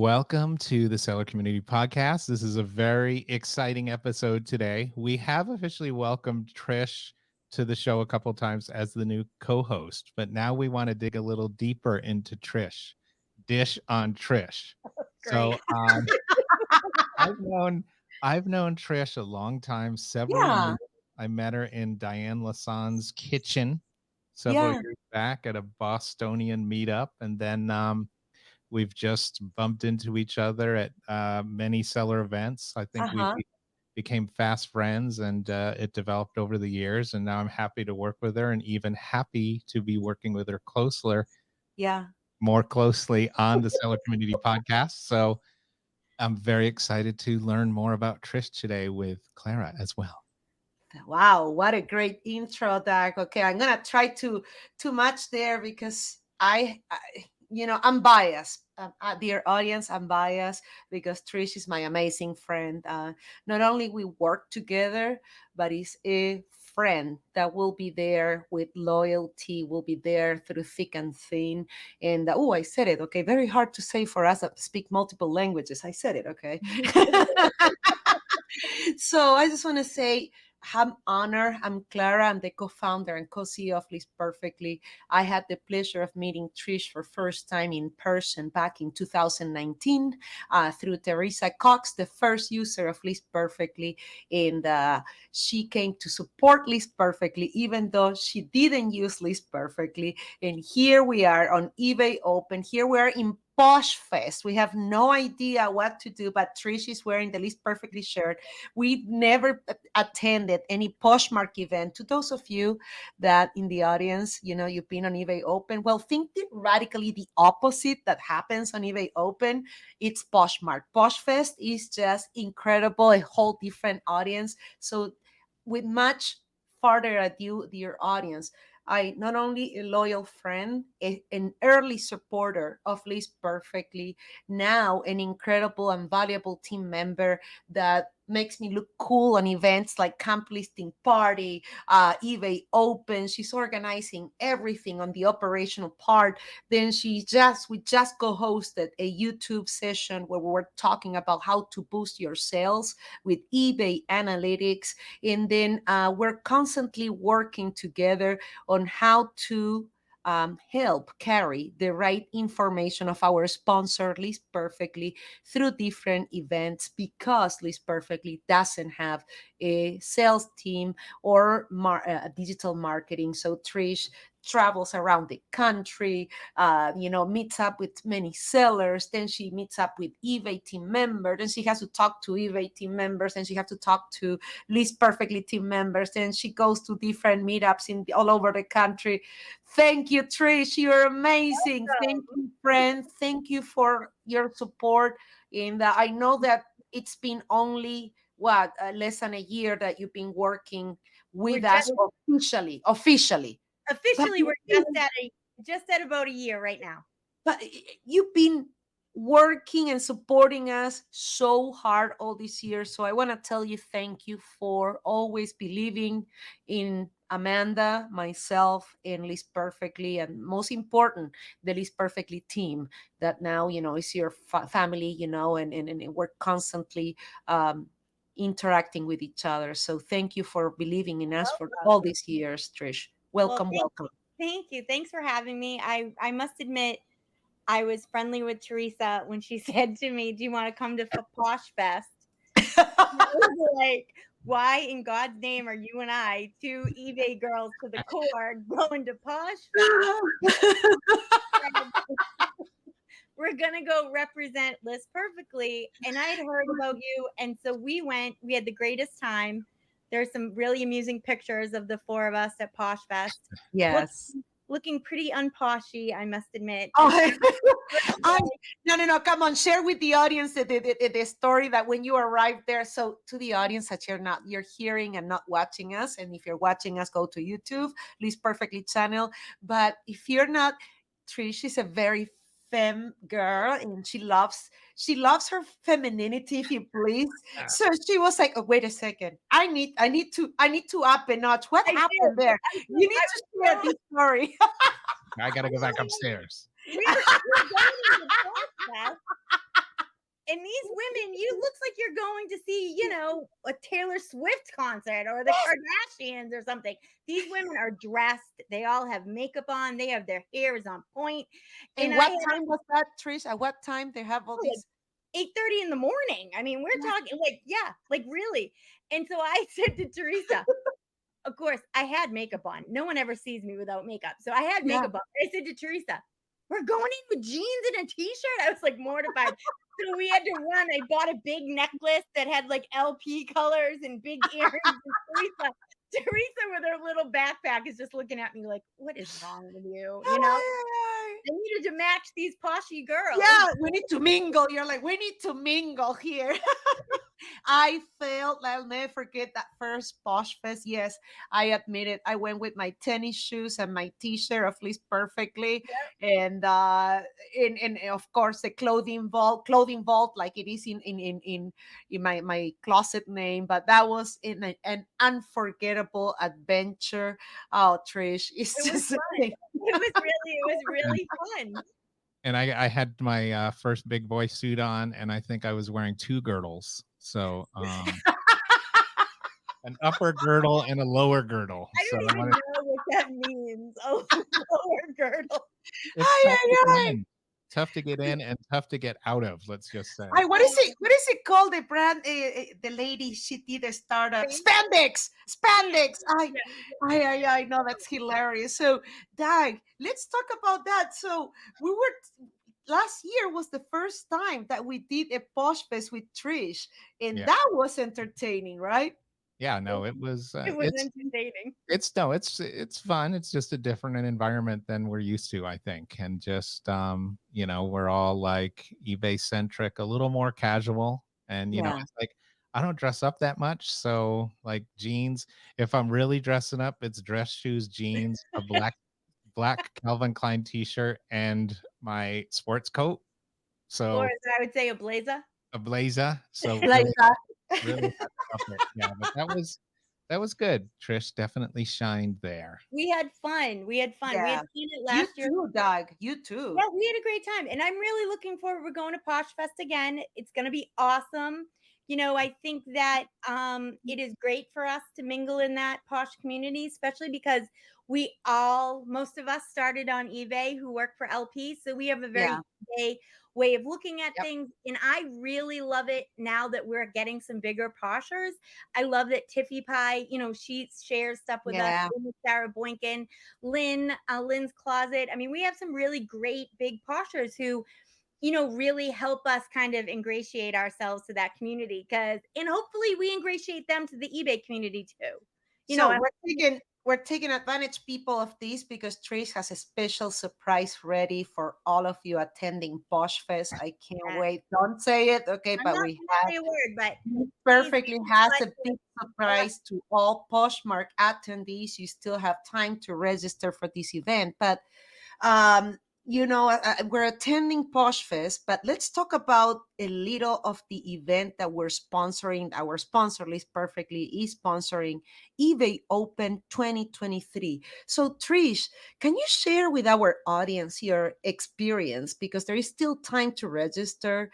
Welcome to the Seller Community Podcast. This is a very exciting episode today. We have officially welcomed Trish to the show a couple times as the new co-host, but now we want to dig a little deeper into Trish. Dish on Trish. Great. So I've known I've known Trish a long time, several Yeah, years. I met her in Diane Lassan's kitchen several yeah. years back at a Bostonian meetup, and then we've just bumped into each other at many seller events. I think we Uh-huh. became fast friends, and it developed over the years. And now I'm happy to work with her, and even happy to be working with her Yeah. more closely on the Seller Community Podcast. So I'm very excited to learn more about Trish today with Clara as well. Wow, what a great intro, Doug. Okay, I'm gonna try to match there because I'm biased. Dear audience, I'm biased because Trish is my amazing friend. Not only we work together, but is a friend that will be there with loyalty, will be there through thick and thin. And I said it. Okay, very hard to say for us that speak multiple languages. I said it. Okay. So I just want to say I'm honored. I'm Clara. I'm the co-founder and co-CEO of List Perfectly. I had the pleasure of meeting Trish for first time in person back in 2019 through Teresa Cox, the first user of List Perfectly. And she came to support List Perfectly, even though she didn't use List Perfectly. And here we are on eBay Open. Here we are in Posh Fest. We have no idea what to do, but Trish is wearing the List Perfectly shirt. We never attended any Poshmark event. To those of you that in the audience, you've been on eBay Open, well, think radically the opposite that happens on eBay Open. It's Poshmark. Poshfest is just incredible, a whole different audience. So with much further ado, dear audience, I not only a loyal friend, an early supporter of List Perfectly, now an incredible and valuable team member that makes me look cool on events like Camp Listing Party, eBay Open. She's organizing everything on the operational part. Then we just co-hosted a YouTube session where we were talking about how to boost your sales with eBay analytics. And then we're constantly working together on how to help carry the right information of our sponsor List Perfectly through different events because List Perfectly doesn't have a sales team or digital marketing. So Trish travels around the country, meets up with many sellers. Then she meets up with eBay team members. Then she has to talk to eBay team members. Then she has to talk to List Perfectly team members. Then she goes to different meetups all over the country. Thank you, Trish. You're amazing. Thank you, friend. Thank you for your support. And I know that it's been only less than a year that you've been working We're with just us officially. But officially we're just at about a year right now. but you've been working and supporting us so hard all these years. So I want to tell you thank you for always believing in Amanda, myself, and List Perfectly, and most important, the List Perfectly team that now, is your family, and we're constantly interacting with each other. So thank you for believing in us for Welcome. all these years, Trish. Well, Welcome, welcome. thank you. Thanks for having me. I must admit I was friendly with Teresa when she said to me, "Do you want to come to Posh Fest?" And I was like, "Why in God's name are you and I, two eBay girls to the core, going to Posh Fest? We're gonna go represent List Perfectly." And I had heard about you, and so we went. We had the greatest time. There's some really amusing pictures of the four of us at Posh Fest, Yes. looking pretty unposhy, I must admit. Oh, no. Come on, share with the audience the story that when you arrived there. So to the audience that you're hearing and not watching us, and if you're watching us, go to YouTube, List Perfectly channel. But if you're not, Trish is a very femme girl, and she loves her femininity, if you please. So she was like, "Oh, wait a second, I need to up a notch. What I happened did. there? I did. You need to share this story." I got to go back upstairs. We were going to the Posh Fest. it looks like you're going to see, a Taylor Swift concert or the Kardashians or something. These women are dressed. They all have makeup on. They have their hair is on point. And what time was that, Trish? At what time they have all these? 8:30 in the morning. I mean, we're talking like really. And so I said to Teresa, of course, I had makeup on. No one ever sees me without makeup. So I had makeup on. I said to Teresa, we're going in with jeans and a t-shirt. I was like mortified. So we had to run. I bought a big necklace that had like LP colors and big earrings. And Teresa with her little backpack is just looking at me like, what is wrong with you? I needed to match these poshy girls. Yeah, we need to mingle. You're like, we need to mingle here. I felt, I'll never forget that first Posh Fest. Yes, I admit it. I went with my tennis shoes and my t-shirt of List Perfectly. Yep. And of course the clothing vault like it is in my closet name. But that was in an unforgettable adventure. Oh, Trish, it was really fun. And I had my first big boy suit on, and I think I was wearing 2 girdles. So an upper girdle and a lower girdle. I don't even know what that means. A lower girdle. Tough to get in and tough to get out of. Let's just say. What is it called? The brand, the lady, she did a startup. Spandex. I know, that's hilarious. So, Dag, let's talk about that. So last year was the first time that we did a Posh Fest with Trish, and that was entertaining, right? Yeah, no, it was entertaining. It's fun. It's just a different environment than we're used to, I think. And just we're all like eBay centric, a little more casual. And it's like I don't dress up that much. So like jeans, if I'm really dressing up, it's dress shoes, jeans, a black Calvin Klein t-shirt, and my sports coat. So, or as I would say, a blazer. So really yeah, but that was good. Trish definitely shined there. We had fun. We had seen it last year. You too, Doug. You too. Yeah, we had a great time, and I'm really looking forward. We're going to Posh Fest again. It's going to be awesome. I think that it is great for us to mingle in that posh community, especially because most of us started on eBay who work for LP. So we have a very eBay way of looking at things. And I really love it now that we're getting some bigger poshers. I love that Tiffy Pie, she shares stuff with us. Sarah Boynton, Lynn's Closet. I mean, we have some really great big poshers who really help us kind of ingratiate ourselves to that community and hopefully we ingratiate them to the eBay community too. So we're taking advantage, people, of this because Trish has a special surprise ready for all of you attending Posh Fest. I can't wait. Don't say it, okay? But we have say a word, but Perfectly has a big surprise to all Poshmark attendees. You still have time to register for this event, but we're attending Posh Fest, but let's talk about a little of the event that we're sponsoring. Our sponsor, List Perfectly, is sponsoring eBay Open 2023. So, Trish, can you share with our audience your experience? Because there is still time to register.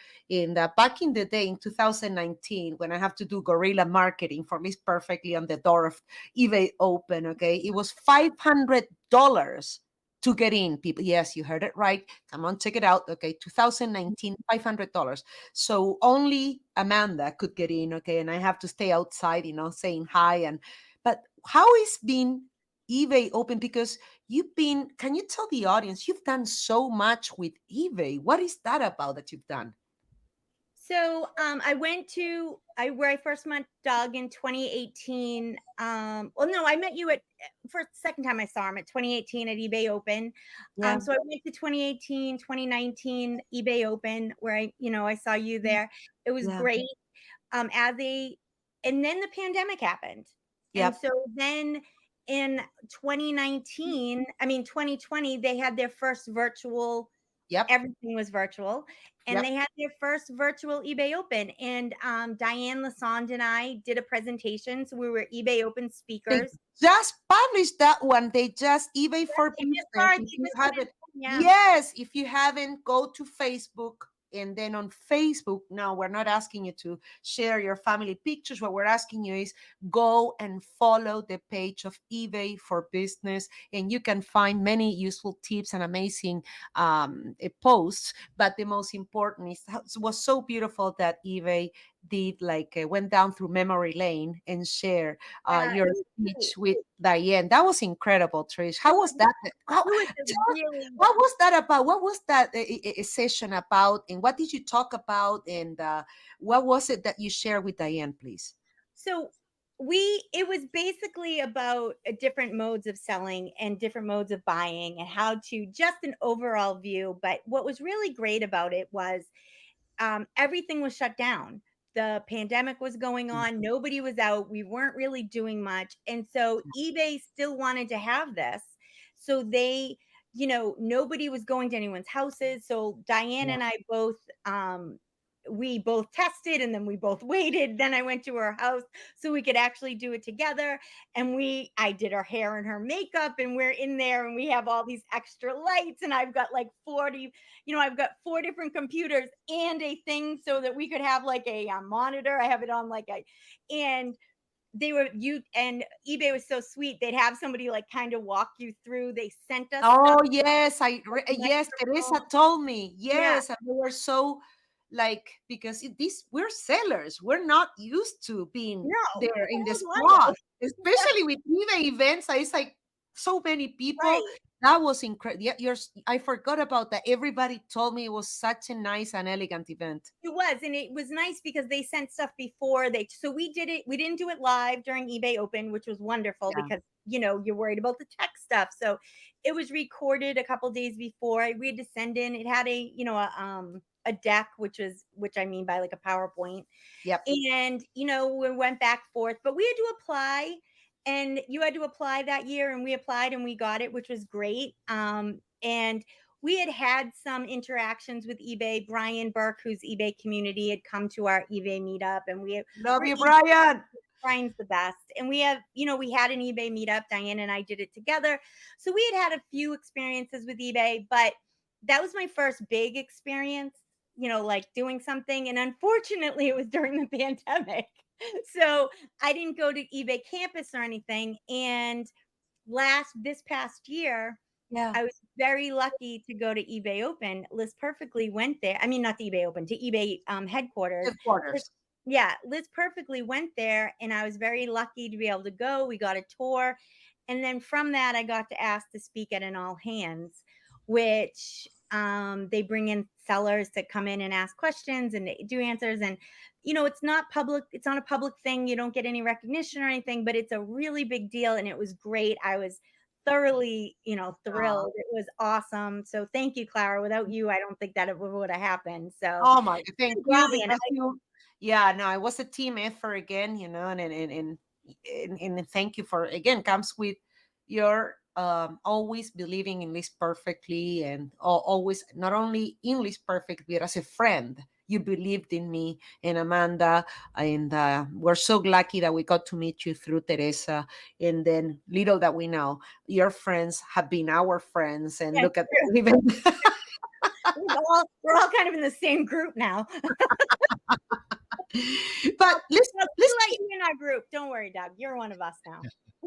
Back in the day, in 2019, when I have to do guerrilla marketing for List Perfectly on the door of eBay Open, okay, it was $500 to get in, people. Yes, you heard it right. Come on, check it out. Okay, 2019, $500. So only Amanda could get in. Okay, and I have to stay outside, saying hi. But how is been eBay Open? Because can you tell the audience, you've done so much with eBay. What is that about that you've done? So I went where I first met Doug in 2018. I met you for the second time I saw him at 2018 at eBay Open. So I went to 2018, 2019 eBay Open where I saw you there. It was great. And then the pandemic happened. And so then in 2020, they had their first virtual. Everything was virtual. And they had their first virtual eBay Open. And Diane Lassonde and I did a presentation. So we were eBay Open speakers. They just published that one. They just eBay for Business. Yes, if you haven't, go to Facebook And then on Facebook, now we're not asking you to share your family pictures. What we're asking you is go and follow the page of eBay for Business, and you can find many useful tips and amazing posts. But the most important is it was so beautiful that eBay did went down through memory lane and share your speech with Diane. That was incredible, Trish. How was that? How, It was a tell us, really what was that about? What was that session about? And what did you talk about? And what was it that you shared with Diane, please? So it was basically about different modes of selling and different modes of buying and how to just an overall view. But what was really great about it was everything was shut down. The pandemic was going on. Nobody was out. We weren't really doing much. And so eBay still wanted to have this. So nobody was going to anyone's houses. So Diane Yeah. and I both, we both tested and then we both waited. Then I went to her house so we could actually do it together. And I did her hair and her makeup, and we're in there and we have all these extra lights. And I've got like 40, I've got 4 different computers and a thing so that we could have like a monitor. I have it on and and eBay was so sweet. They'd have somebody like kind of walk you through. They sent us Oh stuff. yes, yes, Teresa told me. Yeah. Yes, and we were so because we're sellers. We're not used to being No, there in the what do I know? spot, especially with eBay events. It's like so many people. Right. That was incredible. Yeah, I forgot about that. Everybody told me it was such a nice and elegant event. It was, and it was nice because they sent stuff before so we did it. We didn't do it live during eBay Open, which was wonderful Yeah. because you're worried about the tech stuff. So it was recorded a couple days before. We had to send in. It had a deck, which I mean by like a PowerPoint. Yep. And we went back forth, but we had to apply, and you had to apply that year, and we applied and we got it, which was great. And we had some interactions with eBay. Brian Burke, who's eBay community, had come to our eBay meetup, and Love you, Brian. Brian's the best. And we had an eBay meetup. Diane and I did it together. So we had a few experiences with eBay, but that was my first big experience, like doing something. And unfortunately, it was during the pandemic. So I didn't go to eBay campus or anything. And this past year, Yeah. I was very lucky to go to eBay Open. Liz Perfectly went there. I mean, not the eBay Open, to eBay headquarters. Headquarters. Yeah, Liz Perfectly went there, and I was very lucky to be able to go. We got a tour. And then from that, I got to ask to speak at an all hands, which they bring in sellers to come in and ask questions and do answers. And, it's not public. It's not a public thing. You don't get any recognition or anything, but it's a really big deal. And it was great. I was thoroughly, thrilled. It was awesome. So thank you, Clara. Without you, I don't think that it would have happened. So Oh my, thank you, Brian, because yeah, no, it was a team effort again, and thank you for again comes with your always believing in List Perfectly, and always not only in List Perfectly but as a friend. You believed in me and Amanda, and we're so lucky that we got to meet you through Teresa. And then little that we know, your friends have been our friends, and Yeah, look at even. we're all kind of in the same group now. But let's let you in our group. Don't worry, Doug. You're one of us now.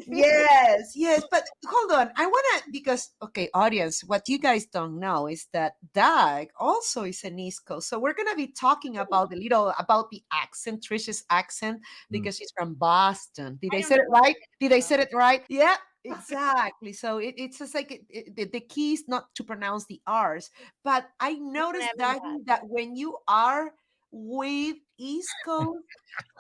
yes, but hold on, I want to, because okay, audience, what you guys don't know is that Doug also is an East Coast, so we're going to be talking about the accent, Trish's accent, because she's from Boston. Did I say it right? Did I say it right? Yeah, exactly. So it's just like the key is not to pronounce the R's, but I noticed that when you are with East Coast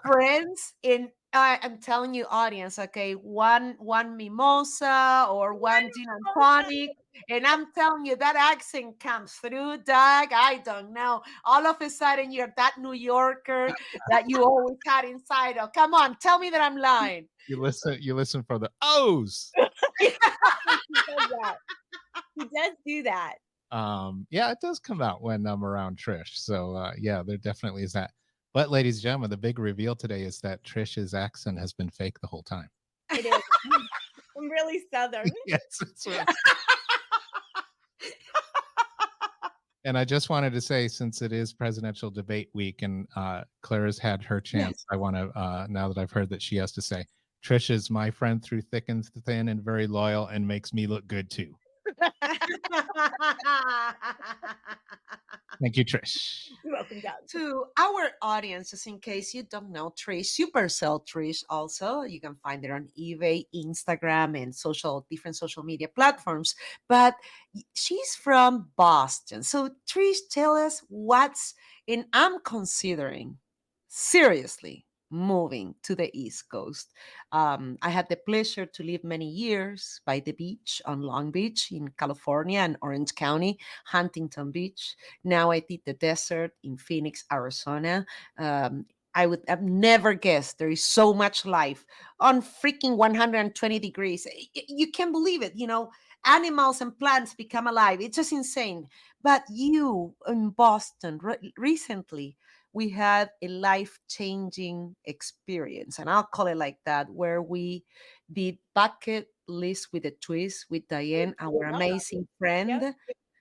friends in, I'm telling you, audience, okay, one mimosa or one gin and tonic, and I'm telling you that accent comes through, Doug. I don't know, all of a sudden you're that New Yorker that you always had inside. Oh, come on, tell me that I'm lying. You listen for the O's. He does do that. Yeah, it does come out when I'm around Trish. So yeah, there definitely is that. But ladies and gentlemen, the big reveal today is that Trish's accent has been fake the whole time. It is. I'm really Southern. Yes, that's right. And I just wanted to say, since it is presidential debate week and Clara's had her chance, I want to, now that I've heard that she has to say, Trish is my friend through thick and thin and very loyal and makes me look good too. Thank you, Trish. You're welcome, Doug. To our audience, just in case you don't know Trish, Sale Trish also. You can find it on eBay, Instagram, and different social media platforms. But she's from Boston. So Trish, tell us and I'm considering seriously moving to the East Coast. I had the pleasure to live many years by the beach on Long Beach in California and Orange County, Huntington Beach. Now I did the desert in Phoenix, Arizona. I would have never guessed there is so much life on freaking 120 degrees. You can't believe it. Animals and plants become alive. It's just insane. But you in Boston recently, we had a life-changing experience, and I'll call it like that, where we did bucket list with a twist with Diane, our amazing friend.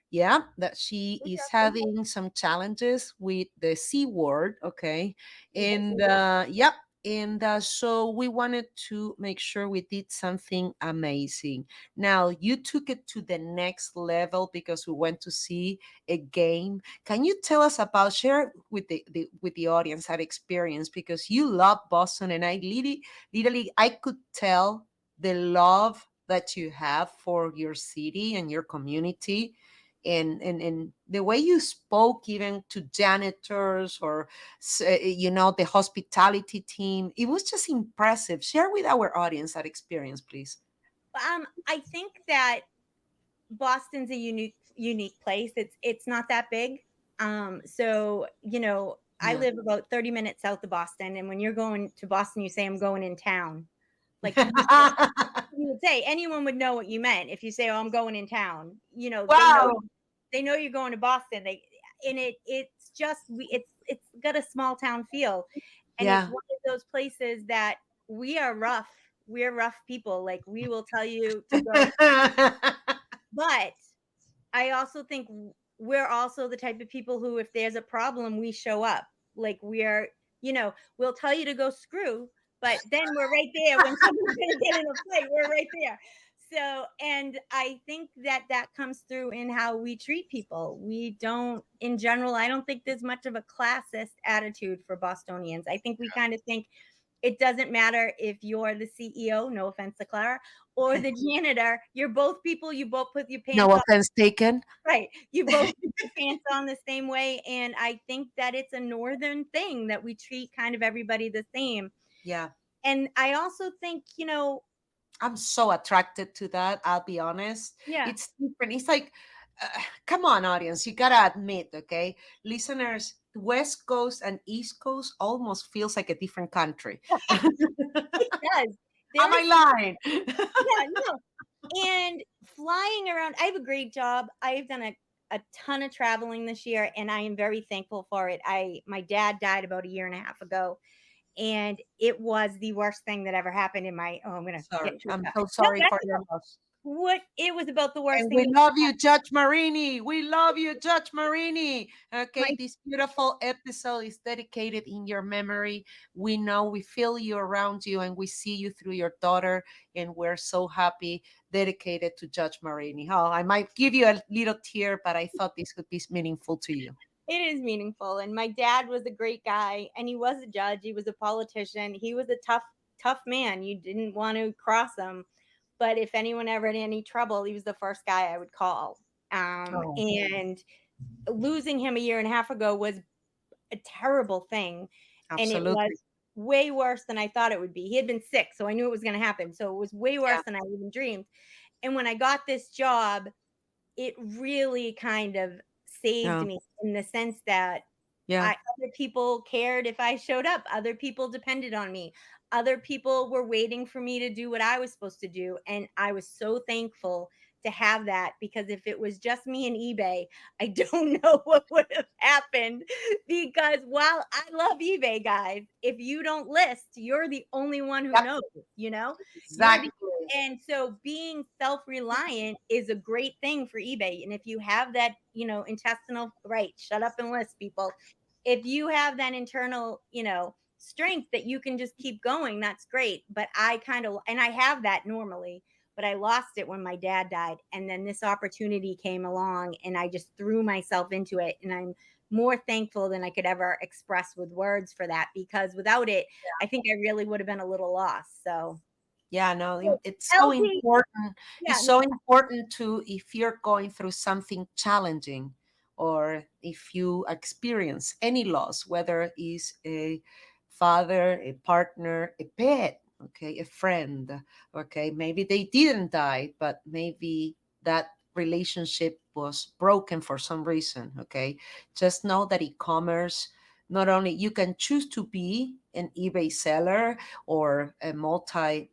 Yeah, that she is having some challenges with the C word. Okay. And yep. And so we wanted to make sure we did something amazing. Now, you took it to the next level because we went to see a game. Can you tell us about, share with the audience that experience? Because you love Boston, and I literally I could tell the love that you have for your city and your community, and the way you spoke even to janitors or the hospitality team, it was just impressive. Share with our audience that experience, please. I think that Boston's a unique place. It's not that big. So I live about 30 minutes south of Boston, and when you're going to Boston, you say I'm going in town. Like you would say, anyone would know what you meant if you say, "Oh, I'm going in town." Wow. They know you're going to Boston. It's got a small town feel, and it's one of those places that we are rough. We're rough people. Like, we will tell you to go. But I also think we're also the type of people who, if there's a problem, we show up. Like, we'll tell you to go screw, but then we're right there when someone's going to get in a fight. We're right there. So, and I think that comes through in how we treat people. We don't, in general, I don't think there's much of a classist attitude for Bostonians. I think we kind of think it doesn't matter if you're the CEO, no offense to Clara, or the janitor. You're both people. You both put your pants No on. offense taken. Right. You both put your pants on the same way. And I think that it's a northern thing that we treat kind of everybody the same. Yeah. And I also think, I'm so attracted to that. I'll be honest. Yeah. It's different. It's like, come on, audience. You got to admit, okay? Listeners, West Coast and East Coast almost feels like a different country. It does. Am I lying? Yeah, no. And flying around, I have a great job. I've done a ton of traveling this year, and I am very thankful for it. My dad died about a year and a half ago, and it was the worst thing that ever happened in my. Oh, I'm so sorry for your loss. It was about the worst and thing. We love you, Judge Marini. We love you, Judge Marini. Okay, this beautiful episode is dedicated in your memory. We know, we feel you around you, and we see you through your daughter, and we're so happy. Dedicated to Judge Marini. Oh, I might give you a little tear, but I thought this could be meaningful to you. It is meaningful. And my dad was a great guy, and he was a judge. He was a politician. He was a tough man. You didn't want to cross him. But if anyone ever had any trouble, he was the first guy I would call. And losing him a year and a half ago was a terrible thing. Absolutely. And it was way worse than I thought it would be. He had been sick, so I knew it was going to happen. So it was way worse than I even dreamed. And when I got this job, it really kind of saved me in the sense that other people cared if I showed up. Other people depended on me. Other people were waiting for me to do what I was supposed to do. And I was so thankful to have that, because if it was just me and eBay, I don't know what would have happened. Because while I love eBay, guys, if you don't list, you're the only one who Yep, knows, you know? You're the, exactly. and so being self-reliant is a great thing for eBay. And if you have that, intestinal, right, shut up and list, people. If you have that internal, strength that you can just keep going, that's great. But and I have that normally, but I lost it when my dad died. And then this opportunity came along and I just threw myself into it. And I'm more thankful than I could ever express with words for that, because without it, I think I really would have been a little lost. So Yeah, no, so, it's so LT, important. yeah, It's so important to, if you're going through something challenging, or if you experience any loss, whether it's a father, a partner, a pet, okay, a friend, okay, maybe they didn't die, but maybe that relationship was broken for some reason, okay, just know that e-commerce, not only you can choose to be an eBay seller or a multi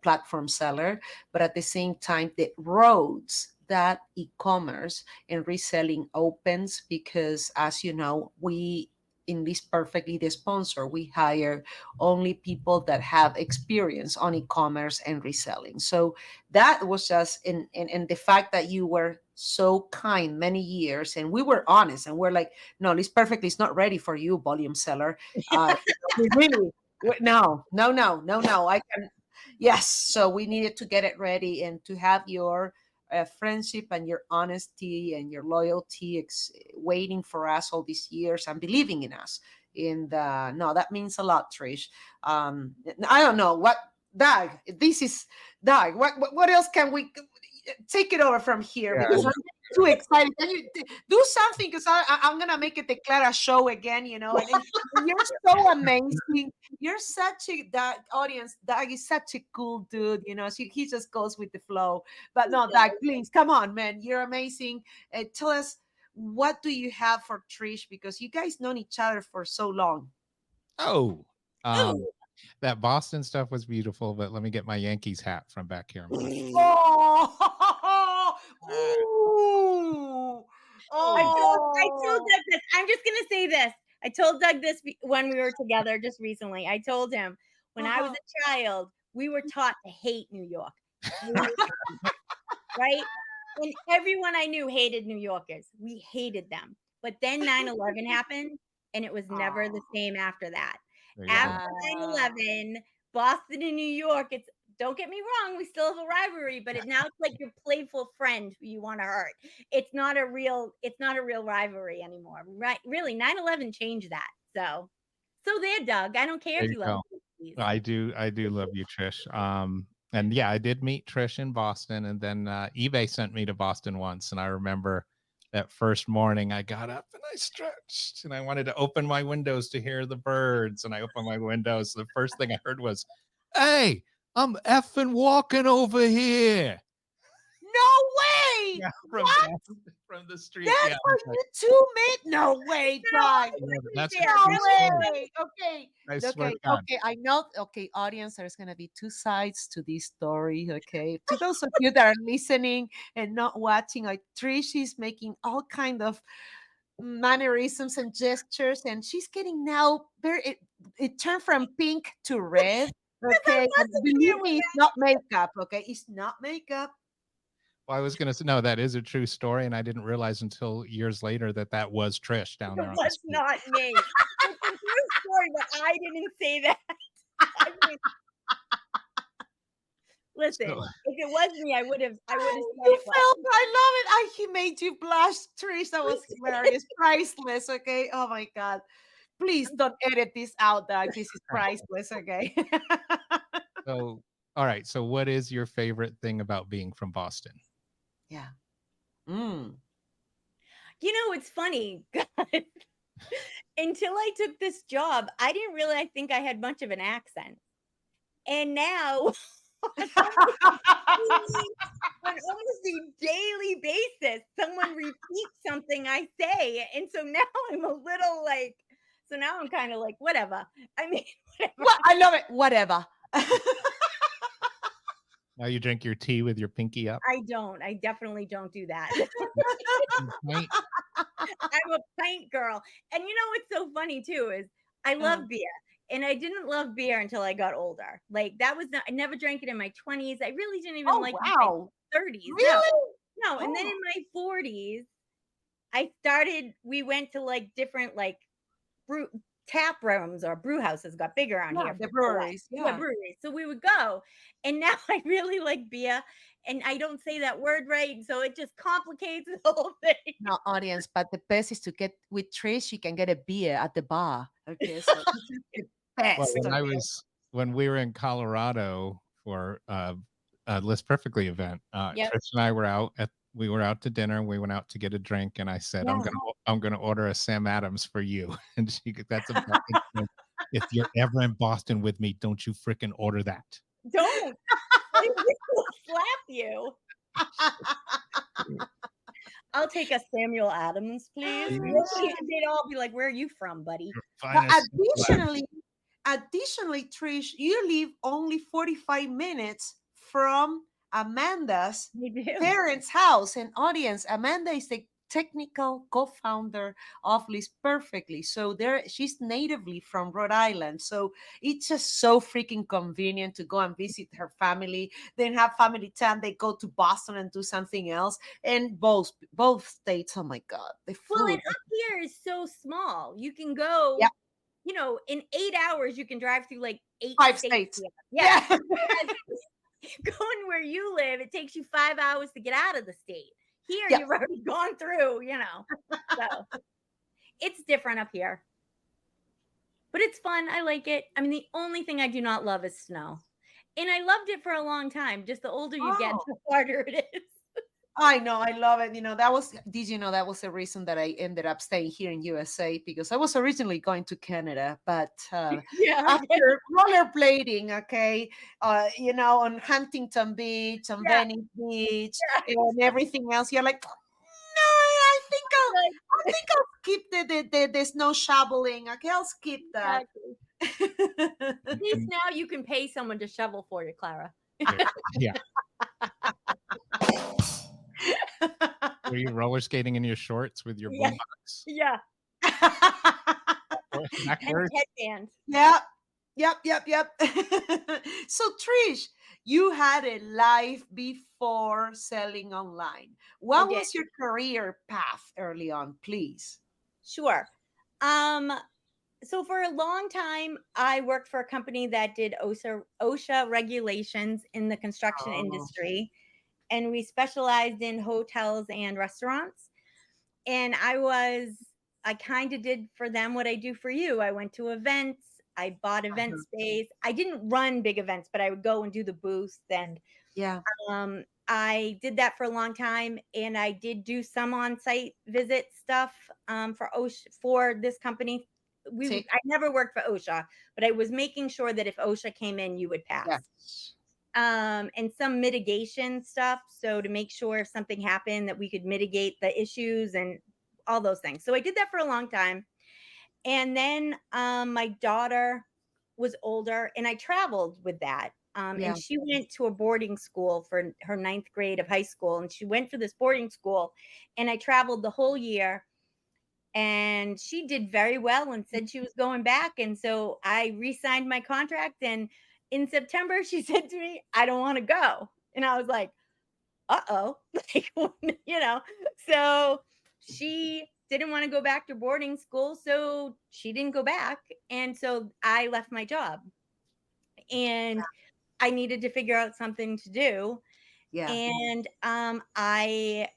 platform seller, but at the same time, the roads that e-commerce and reselling opens, because as you know, we in List Perfectly, the sponsor, we hire only people that have experience on e-commerce and reselling. So that was just in the fact that you were so kind many years, and we were honest, and we're like, no, List Perfectly is not ready for you, volume seller. We really, no, no, no, no, no. I can, yes. So we needed to get it ready and to have your friendship and your honesty and your loyalty waiting for us all these years and believing in us. And no, that means a lot, Trish. I don't know what, Doug. This is Doug. What else can we take it over from here? Yeah. Because I'm too excited. Can you do something? Because I'm gonna make it the Clara show again. And you're so amazing. You're such a that audience. Doug is such a cool dude. So he just goes with the flow. But no, Doug, please come on, man. You're amazing. Tell us, what do you have for Trish? Because you guys known each other for so long. Oh, um, that Boston stuff was beautiful, but let me get my Yankees hat from back here. Oh, ooh. I told Oh. Doug this. I'm just gonna say this. I told Doug this when we were together just recently. I told him when I was a child, we were taught to hate New York. Right? And everyone I knew hated New Yorkers. We hated them. But then 9/11 happened, and it was never the same after that. There you After go. Yeah. 9/11, Boston and New York, it's, don't get me wrong, we still have a rivalry, but now it's like your playful friend who you want to hurt. It's not a real rivalry anymore. Right? Really, 9/11 changed that. So there, Doug. I don't care There if you you love go. me. I do love you, Trish. And yeah, I did meet Trish in Boston, and then eBay sent me to Boston once, and I remember that first morning I got up and I stretched and I wanted to open my windows to hear the birds, and I opened my windows. The first thing I heard was, "Hey, I'm effing walking over here." No way. Yeah, What? from the street. That's Yeah, I for was like, you two men? No way, No, I Doug. that's a wasn't there. No true story. way. Okay. I swear Okay. to God. Okay. I know. Okay, audience, there's gonna be two sides to this story. Okay. To those of you that are listening and not watching, like Trish is making all kind of mannerisms and gestures, and she's getting now very it turned from pink to red. I Okay. And wasn't believe there when me, it's not makeup. Okay. It's not makeup. Well, I was gonna say no, that is a true story, and I didn't realize until years later that that was Trish down it there on the was street. not me. It's a true story, but I didn't say that. I mean, listen, So, if it was me, I would have said You it was. felt, I love it. He made you blush, Trish. That was hilarious. Priceless. Okay. Oh my God. Please don't edit this out, Doug. This is priceless. Okay. so, all right. So, what is your favorite thing about being from Boston? Yeah. Mm. It's funny. God, until I took this job, I didn't really think I had much of an accent. And now on almost a daily basis, someone repeats something I say. And so now I'm a little like, so now I'm kind of like, whatever. I mean, whatever. What? I love it. Whatever. Now you drink your tea with your pinky up. I don't. I definitely don't do that. Right? I'm a pint girl. And you know what's so funny too is I love beer. And I didn't love beer until I got older. Like that was not, I never drank it in my 20s. I really didn't even Oh, like it in wow. my 30s. Really? No. And then Oh. in my 40s, we went to like different like tap rooms or brew houses got bigger around Yeah, here. the breweries. Yeah, breweries. So we would go. And now I really like beer. And I don't say that word right. So it just complicates the whole thing. No, audience, but the best is to get with Trish, you can get a beer at the bar. Okay, so this is the Well, best. Okay? when we were in Colorado for List Perfectly event, Yep. Trish and I we were out to dinner and we went out to get a drink and I said, Yeah. I'm gonna order a Sam Adams for you. And that's about it. If you're ever in Boston with me, don't you freaking order that. Don't. I will slap you. I'll take a Samuel Adams, please. They'd all be like, "Where are you from, buddy?" But additionally, Trish, you live only 45 minutes from Amanda's parents' house. And audience, Amanda is the technical co-founder of List Perfectly. So she's natively from Rhode Island. So it's just so freaking convenient to go and visit her family, then have family time. They go to Boston and do something else. And both states, oh my God, the food. Well, and up here is so small. You can go, you know, in 8 hours, you can drive through like 5 states. Yeah. Going where you live, it takes you 5 hours to get out of the state. Here, you've already gone through, you know. So it's different up here. But it's fun. I like it. I mean, the only thing I do not love is snow. And I loved it for a long time. Just the older you get, the harder it is. I know, I love it. You know, did you know that was the reason that I ended up staying here in USA, because I was originally going to Canada, but after rollerblading, you know, on Huntington Beach, on Venice Beach, and everything else, you're like, no, I think I'll skip the snow shoveling. Okay, I'll skip that. At least now you can pay someone to shovel for you, Clara. Yeah. Were you roller skating in your shorts with your boombox? Yeah. And headband. Yep. So Trish, you had a life before selling online. What was your career path early on, please? Sure. So for a long time, I worked for a company that did OSHA regulations in the construction industry. And we specialized in hotels and restaurants. And I kind of did for them what I do for you. I went to events. I bought event space. I didn't run big events, but I would go and do the booth. And I did that for a long time. And I did do some on-site visit stuff for OSHA, for this company. I never worked for OSHA, but I was making sure that if OSHA came in, you would pass. And some mitigation stuff. So to make sure if something happened that we could mitigate the issues and all those things. So I did that for a long time. And then my daughter was older and I traveled with that. And she went to a boarding school for her 9th grade of high school. And she went for this boarding school and I traveled the whole year. And she did very well and said she was going back. And so I re-signed my contract. And in September, she said to me, I don't want to go. And I was like, uh-oh. Like, you know, so she didn't want to go back to boarding school. So she didn't go back. And so I left my job. And I needed to figure out something to do. And I,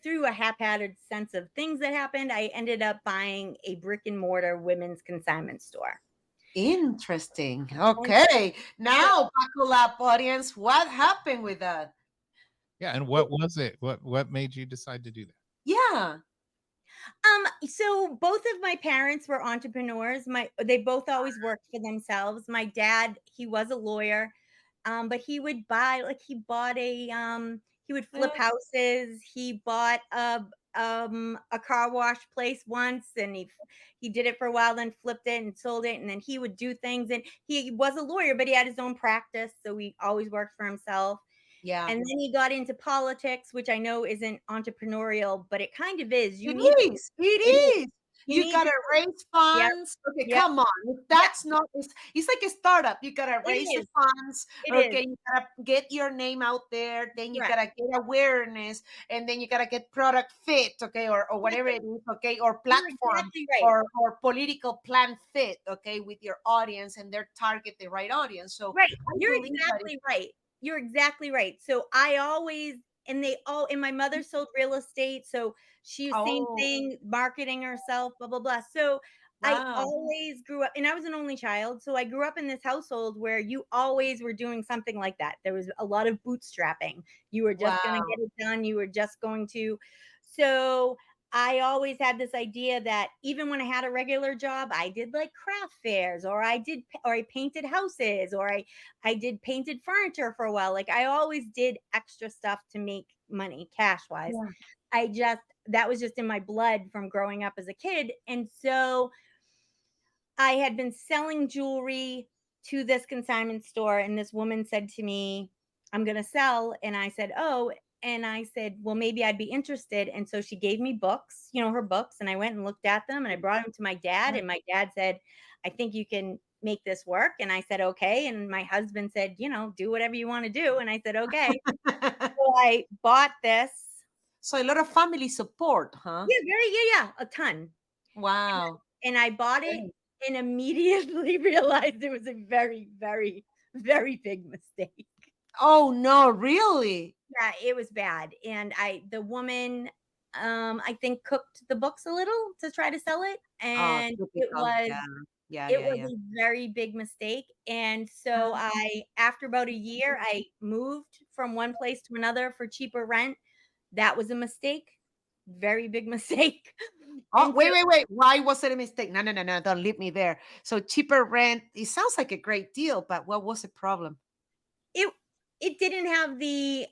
through a haphazard sense of things that happened, I ended up buying a brick-and-mortar women's consignment store. Interesting. Okay. Now, buckle up, audience. What happened with that? Yeah. And what was it? What made you decide to do that? Yeah. So both of my parents were entrepreneurs. They both always worked for themselves. My dad, he was a lawyer. But he would buy, like he would flip houses. He bought a car wash place once and he did it for a while, then flipped it and sold it. And then he would do things, and he was a lawyer, but he had his own practice. So he always worked for himself. Yeah. And then he got into politics, which I know isn't entrepreneurial, but it kind of is. You It need is. It it is. is. You You need to gotta raise Yep, funds. Okay, yep, come on. If yep. that's not, it's like a startup. You gotta It raise the is. funds. It is. Okay, you gotta get your name out there. Then you Correct. gotta get awareness, and then you gotta get product fit. Okay, or whatever it is. Okay, or You're platform exactly right. or political plan fit. Okay, with your audience and their target the right audience. So Right. I You're believe that. exactly right. You're exactly right. So I always, and my mother sold real estate. So she was same Oh, thing, marketing herself, blah, blah, blah. So I wow, always grew up, and I was an only child. So I grew up in this household where you always were doing something like that. There was a lot of bootstrapping. You were just going to wow. get it done. You were just going to. So I always had this idea that even when I had a regular job, I did like craft fairs, or I painted houses, or I did painted furniture for a while. Like I always did extra stuff to make money cash wise. Yeah. That was just in my blood from growing up as a kid. And so I had been selling jewelry to this consignment store, and this woman said to me, I'm going to sell. And I said, oh, and I said, well, maybe I'd be interested. And so she gave me books, her books, and I went and looked at them and I brought them to my dad. And my dad said, I think you can make this work. And I said, okay. And my husband said, do whatever you want to do. And I said, okay. So I bought this. So a lot of family support, huh? Yeah, a ton. Wow. And I bought it and immediately realized it was a very, very, very big mistake. Oh no, really? Yeah, it was bad. And the woman, I think cooked the books a little to try to sell it. Oh, And typical. Yeah. Yeah, it yeah, was yeah. a very big mistake. And so after about a year, I moved from one place to another for cheaper rent. That was a mistake. Very big mistake. Oh, And so wait. Why was it a mistake? No. Don't leave me there. So cheaper rent. It sounds like a great deal, but what was the problem? it didn't have the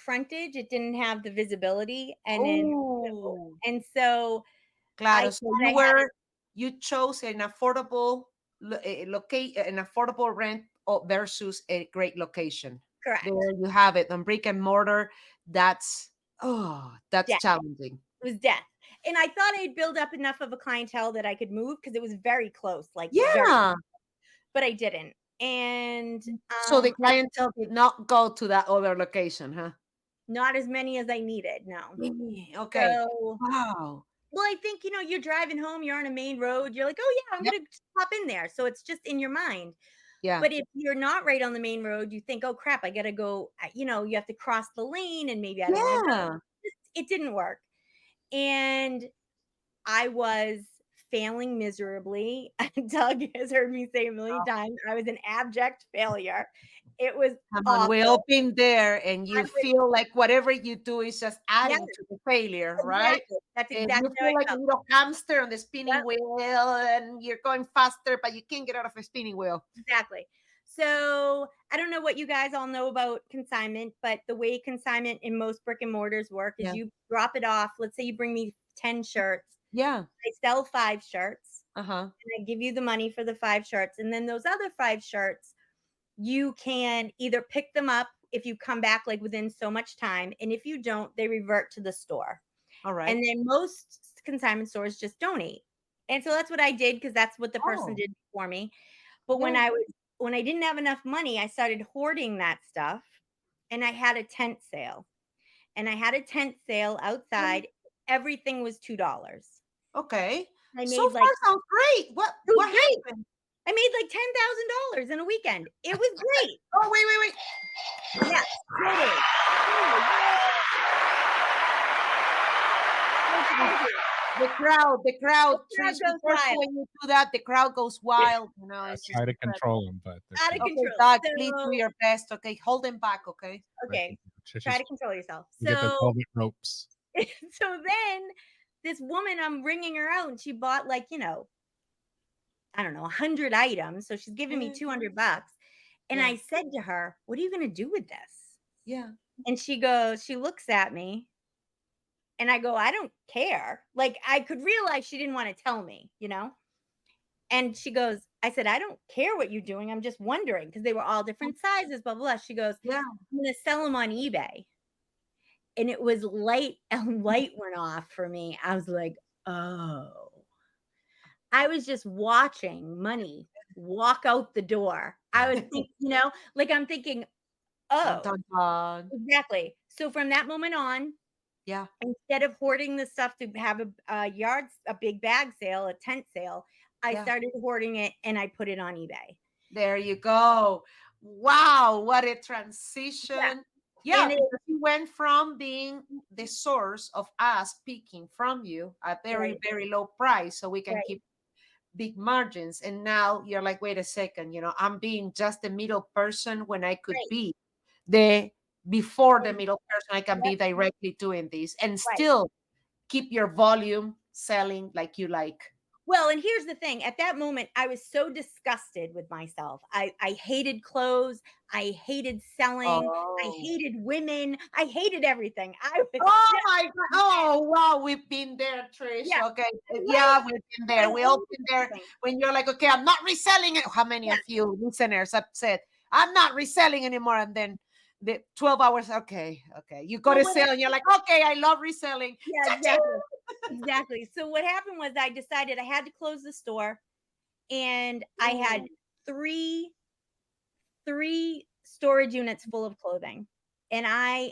frontage, it didn't have the visibility, Oh, and so I claro. So thought I had it you chose an affordable an affordable rent versus a great location. correct. There you have it on brick and mortar. That's that's Death. challenging. It was death. And I thought I'd build up enough of a clientele that I could move because it was very close, like very, Yeah. but I didn't. And So the clientele did not go to that other location, huh? not as many as I needed, no. Okay. So, Wow. well, I think, you're driving home, you're on a main road, you're like, oh yeah, I'm Yep. going to pop in there. So it's just in your mind. Yeah. But if you're not right on the main road, you think, oh crap, I got to go, you have to cross the lane and maybe I don't know. Yeah. It didn't work. And I was failing miserably. Doug has heard me say a million times, I was an abject failure. It was Come on, we all awful. been there, and I you was, feel like whatever you do is just yeah, adding to the failure, right? exactly. That's And exactly you how I feel like a felt. little hamster on the spinning Yep, wheel, and you're going faster, but you can't get out of a spinning wheel. exactly. So I don't know what you guys all know about consignment, but the way consignment in most brick and mortars work is Yeah. you drop it off. Let's say you bring me 10 shirts. Yeah. I sell 5 shirts. Uh-huh. And I give you the money for the 5 shirts. And then those other 5 shirts, you can either pick them up if you come back like within so much time. And if you don't, they revert to the store. All right. And then most consignment stores just donate. And so that's what I did because that's what the person Oh, did for me. But yeah. when I didn't have enough money, I started hoarding that stuff. And I had a tent sale. And I had a tent sale outside. Everything was $2. Okay. I So made far like sounds great. What It was what great. happened? I made like $10,000 in a weekend. It was great. Oh, wait. Yeah, totally. Thank you. The crowd, The crowd Trish, goes before wild. when you do that, the crowd goes wild. It's just Try to incredible. control them, but Out of Okay, control. Doug, please do So, your best. Okay, hold them back. Okay. okay, try to control yourself. Get the So, velvet ropes. so then this woman, I'm bringing her out, and she bought like, I don't know, 100 items. So she's giving me $200. And Yeah. I said to her, what are you going to do with this? Yeah. And she looks at me. And I go, I don't care. Like I could realize she didn't want to tell me, And she goes, I said, I don't care what you're doing. I'm just wondering because they were all different sizes, blah, blah, blah. She goes, Yeah. I'm going to sell them on eBay. And it was light, a light went off for me. I was like, oh, I was just watching money walk out the door. I was thinking, like I'm thinking, Dun, oh, dun, dun. exactly. So from that moment on, Yeah. instead of hoarding the stuff to have a big bag sale, a tent sale, I Yeah. started hoarding it and I put it on eBay. There you go. Wow, what a transition. Yeah, And it, because you went from being the source of us picking from you at very, right, very low price so we can right, keep big margins. And now you're like, wait a second, I'm being just the middle person when I could right, be the before the right, middle person. I can yep, be directly doing this and right. still keep your volume selling like you like. Well, and here's the thing. At that moment, I was so disgusted with myself. I hated clothes. I hated selling. I Oh. hated women. I hated everything. I was Oh just my God. mad. Oh wow, we've been there, Trish. Yeah. Okay. Right. Yeah, we've been there. I We all hated been there everything. when you're like, okay, I'm not reselling it. How many Yeah. of you listeners have said, I'm not reselling anymore? And then the 12 hours, okay. You go Well, to what sell and you're like, okay, I love reselling. Yeah, exactly. Exactly. So what happened was I decided I had to close the store and I had Ooh. three storage units full of clothing. And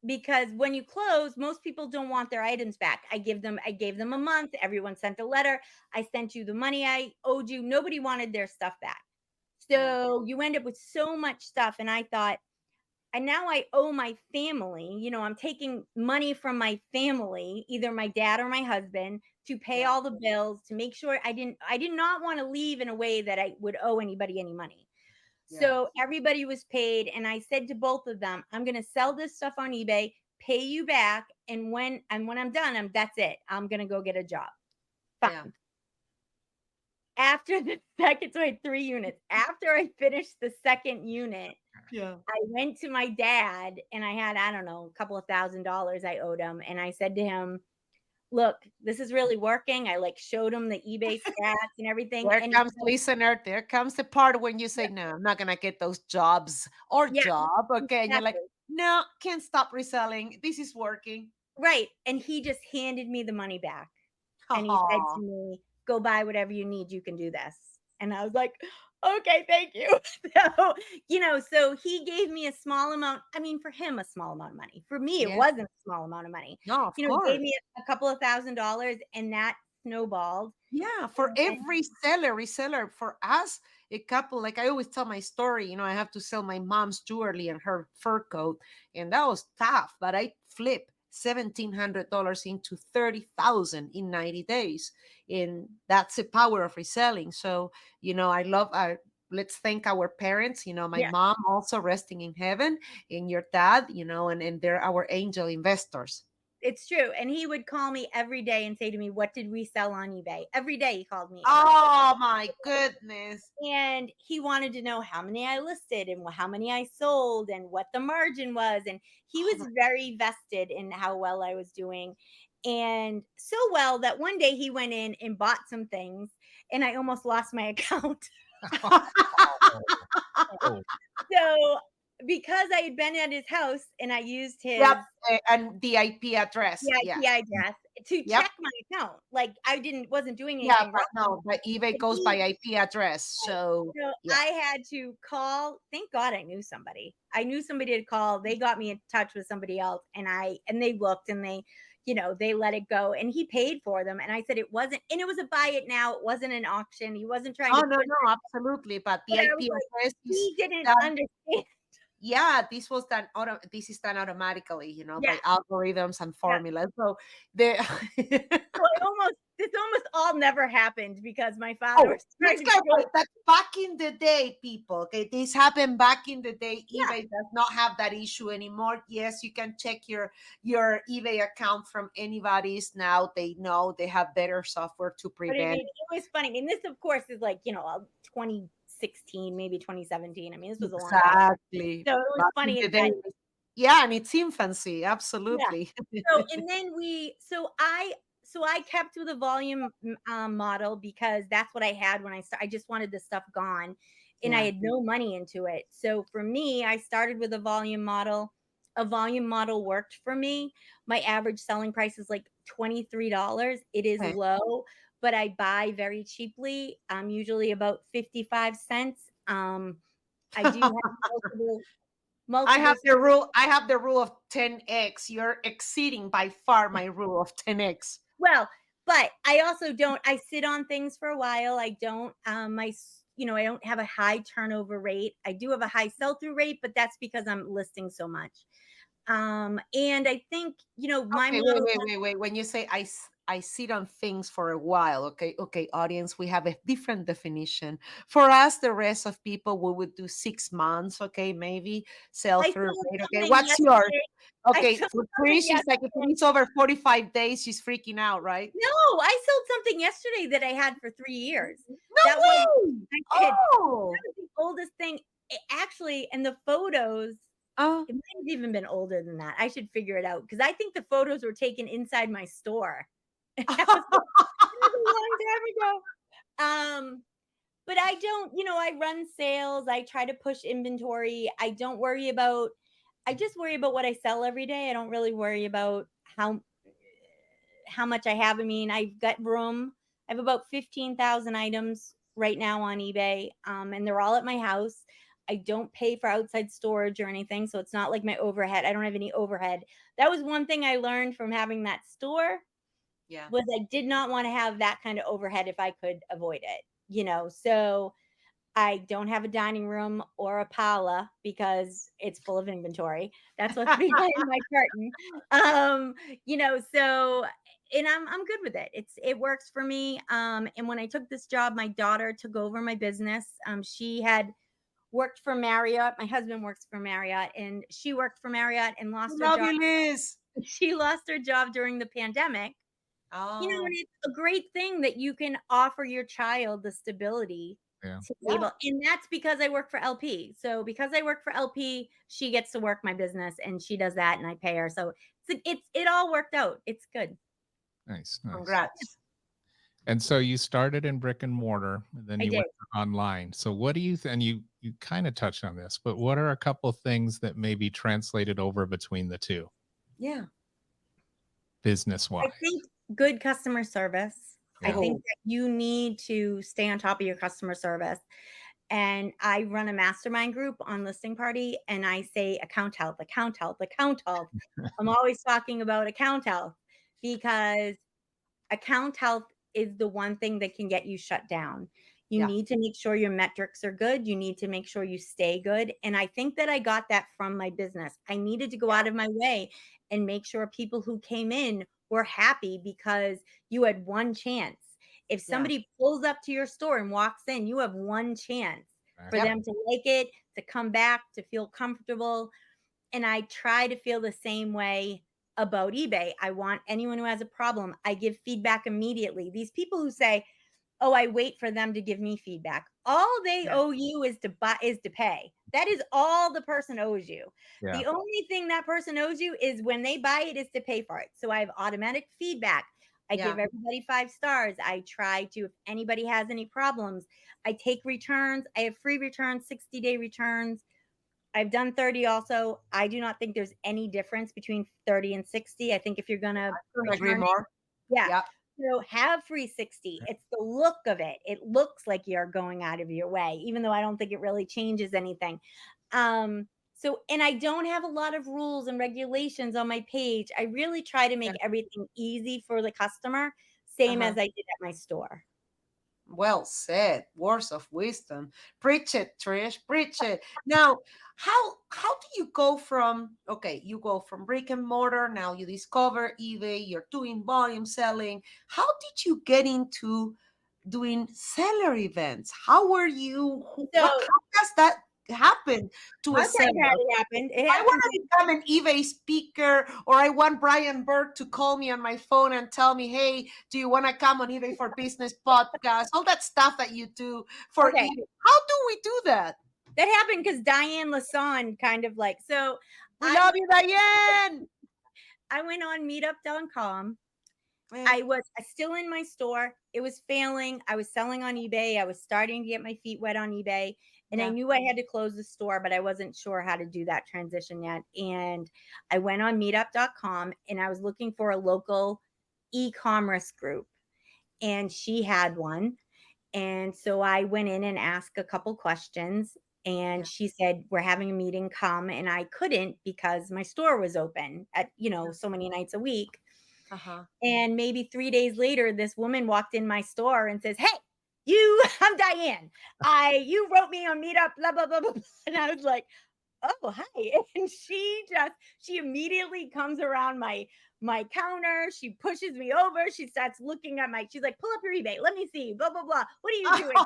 because when you close, most people don't want their items back. I gave them a month. Everyone sent a letter. I sent you the money I owed you. Nobody wanted their stuff back. Yeah. So you end up with so much stuff. And I thought, and now I owe my family, I'm taking money from my family, either my dad or my husband, to pay Yeah. all the bills, to make sure I did not want to leave in a way that I would owe anybody any money. Yeah. So everybody was paid. And I said to both of them, I'm going to sell this stuff on eBay, pay you back. And when I'm done, that's it. I'm going to go get a job. Fine. Yeah. After the second, so I had 3 units. After I finished the second unit, Yeah. I went to my dad and I had, I don't know, a couple of $1,000 I owed him. And I said to him, look, this is really working. I showed him the eBay stats and everything. There And comes listener. There comes the part when you say, no, I'm not gonna get those jobs or yeah, job. Okay. And you're like, exactly. no, can't stop reselling. This is working. Right. And he just handed me the money back. And he said to me, go buy whatever you need. You can do this. And I was like, okay, thank you. So he gave me a small amount. I mean, for him, a small amount of money. For me, it Yeah. wasn't a small amount of money. No, of He course. gave me a couple of $1,000 and that snowballed. Yeah, for And every reseller, for us, a couple, like I always tell my story, I have to sell my mom's jewelry and her fur coat, and that was tough, but I flipped $1,700 into 30,000 in 90 days. And that's the power of reselling. So, I love let's thank our parents, my yeah, mom also resting in heaven, and your dad, and they're our angel investors. it's true. And he would call me every day and say to me, what did we sell on eBay? Every day he called me. Oh my goodness. And he wanted to know how many I listed and how many I sold and what the margin was. And he Oh was very vested in how well I was doing. And so well that one day he went in and bought some things and I almost lost my account. Oh, So because I had been at his house and I used his Yep, and the IP address. Yeah. IP address to Yep. check my account, like I wasn't doing Yeah, anything but wrong. no, but eBay And goes by IP address. right. So So yeah. I had to call. Thank God I knew somebody. I knew somebody to call. They got me in touch with somebody else, and they looked and they let it go. And he paid for them. And I said it wasn't, and it was a buy it now. It wasn't an auction. He wasn't trying Oh to no, push. no, absolutely. But the But I was IP like, address is he didn't done. understand. Yeah, this is done automatically, Yeah, by algorithms and yeah. formulas. So the So this almost all never happened because my father Oh, was trying let's to clarify go. that back in the day, people. Okay, this happened back in the day. Yeah, eBay does not have that issue anymore. Yes, you can check your eBay account from anybody's now. They know they have better software to but I prevent. mean, it was funny. And this, of course, is 2016, maybe 2017. I mean, this was a long time ago. Exactly. So it was Back in funny the and day. funny. Yeah, and its infancy. Yeah. Absolutely. So and then so so I kept with a volume model because that's what I had when I started. I just wanted the stuff gone, and I had no money into it. So for me, I started with a volume model. A volume model worked for me. My average selling price is like $23. It is low, but I buy very cheaply. Usually about 55 cents. I do have multiple. I have the rule. I have the rule of 10x. You're exceeding by far my rule of 10x. Well, but I also don't. I sit on things for a while. I don't. I don't have a high turnover rate. I do have a high sell through rate, but that's because I'm listing so much. And I think my model. Wait. When you say I sit on things for a while, okay, audience, we have a different definition. For us, the rest of people, we would do 6 months, okay, maybe sell through rate. Okay, what's yours? Okay, for Trish, she's like, if it's over 45 days, she's freaking out, right? No, I sold something yesterday that I had for 3 years. No way! I did. That was the oldest thing. Actually, and the photos, it might have even been older than that. I should figure it out because I think the photos were taken inside my store. That was a long time ago. But I don't, I run sales. I try to push inventory. I just worry about what I sell every day. I don't really worry about how much I have. I mean, I've got room. I have about 15,000 items right now on eBay. And they're all at my house. I don't pay for outside storage or anything. So it's not like my overhead. I don't have any overhead. That was one thing I learned from having that store. Yeah. Was I did not want to have that kind of overhead if I could avoid it, so I don't have a dining room or a parlor because it's full of inventory. That's what's behind my curtain. So and I'm good with it. It works for me. And when I took this job, my daughter took over my business. She had worked for Marriott. My husband works for Marriott, and she worked for Marriott and lost her job. She lost her job during the pandemic. And it's a great thing that you can offer your child the stability to be able, and that's because I work for LP. So because I work for LP, she gets to work my business and she does that and I pay her. So it all worked out. It's good. Nice. Congrats. And so you started in brick and mortar, and then you went online. So what do you and you kind of touched on this, but what are a couple of things that maybe translated over between the two? Yeah. Business-wise. I think good customer service. I think that you need to stay on top of your customer service. And I run a mastermind group on Listing Party, and I say account health, account health, account health. I'm always talking about account health because account health is the one thing that can get you shut down. You need to make sure your metrics are good. You need to make sure you stay good. And I think that I got that from my business. I needed to go out of my way and make sure people who came in were happy because you had one chance. If somebody pulls up to your store and walks in, you have one chance for them to like it, to come back, to feel comfortable. And I try to feel the same way about eBay. I want anyone who has a problem, I give feedback immediately. These people who say, oh, I wait for them to give me feedback. All they owe you is to pay. That is all the person owes you. The only thing that person owes you is when they buy it is to pay for it. So I have automatic feedback. I give everybody 5 stars. I try to, if anybody has any problems, I take returns. I have free returns, 60-day returns. I've done 30 also. I do not think there's any difference between 30 and 60. I think if you're going to agree more. Have free 60. It's the look of it. It looks like you're going out of your way, even though I don't think it really changes anything. And I don't have a lot of rules and regulations on my page. I really try to make everything easy for the customer, same as I did at my store. Well said. Words of wisdom. Preach it, Trish. Preach it. Now, how do you go from, you go from brick and mortar, now you discover eBay, you're doing volume selling. How did you get into doing seller events? How were you? How does that happen to a seller? I want to become an eBay speaker, or I want Brian Burke to call me on my phone and tell me, hey, do you want to come on eBay for Business podcast? All that stuff that you do for eBay. How do we do that? That happened because Diane Lasson kind of like, so we love you, Diane. I went on meetup.com I was still in my store. It was failing. I was selling on eBay. I was starting to get my feet wet on eBay. And I knew I had to close the store, but I wasn't sure how to do that transition yet. And I went on meetup.com and I was looking for a local e-commerce group. And she had one. And so I went in and asked a couple questions. And she said, we're having a meeting, come. And I couldn't because my store was open at, so many nights a week. And maybe 3 days later, this woman walked in my store and says, hey, I'm Diane. You wrote me on Meetup, blah, blah, blah, blah. And I was like, oh, hi. And she immediately comes around my counter. She pushes me over. She starts looking at she's like, pull up your eBay. Let me see, blah, blah, blah. What are you doing?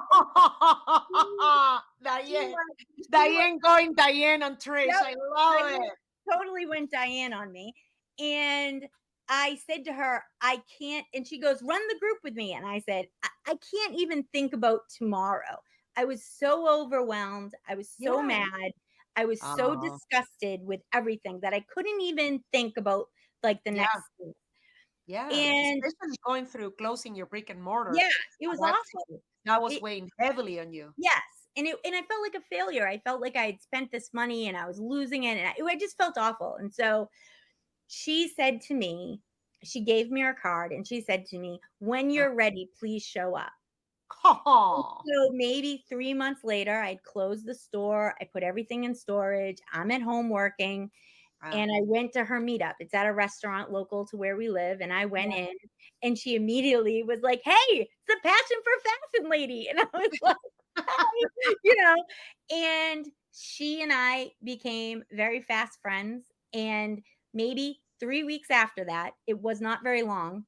Diane going Diane on Trish. Yep, I love it. Totally went Diane on me. And I said to her, I can't. And she goes, run the group with me. And I said, I can't even think about tomorrow. I was so overwhelmed. I was so mad. I was so disgusted with everything that I couldn't even think about like the next thing. Yeah. And especially going through closing your brick and mortar. Yeah, it was awful. That was weighing heavily on you. Yes. And I felt like a failure. I felt like I had spent this money and I was losing it. And I just felt awful. And so she said to me, she gave me her card and she said to me, when you're ready, please show up. So maybe 3 months later, I'd closed the store. I put everything in storage. I'm at home working. And I went to her meetup. It's at a restaurant local to where we live. And I went in and she immediately was like, hey, it's the Passion for Fashion lady. And I was like, and she and I became very fast friends. And maybe 3 weeks after that, it was not very long,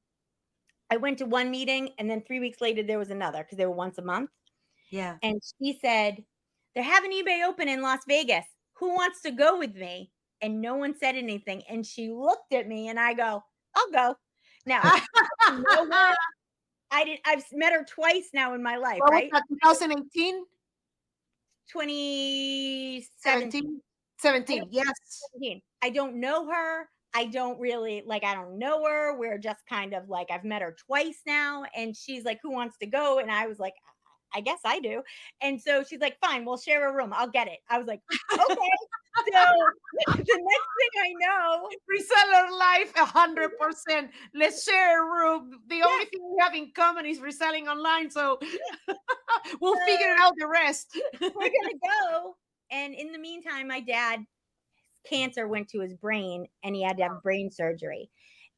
I went to one meeting and then 3 weeks later there was another because they were once a month. Yeah. And she said, they're having eBay open in Las Vegas. Who wants to go with me? And no one said anything. And she looked at me and I go, I'll go. Now, I've met her twice now in my life, right? Was that 2018? 2017. 17, yes. 17. I don't know her. I don't know her. We're just kind of like, I've met her twice now. And she's like, who wants to go? And I was like, I guess I do. And so she's like, fine, we'll share a room. I'll get it. I was like, okay. So the next thing I know, reseller life, 100%. Let's share a room. The only thing we have in common is reselling online. So we'll figure out the rest. We're going to go. And in the meantime, my dad, cancer went to his brain and he had to have brain surgery.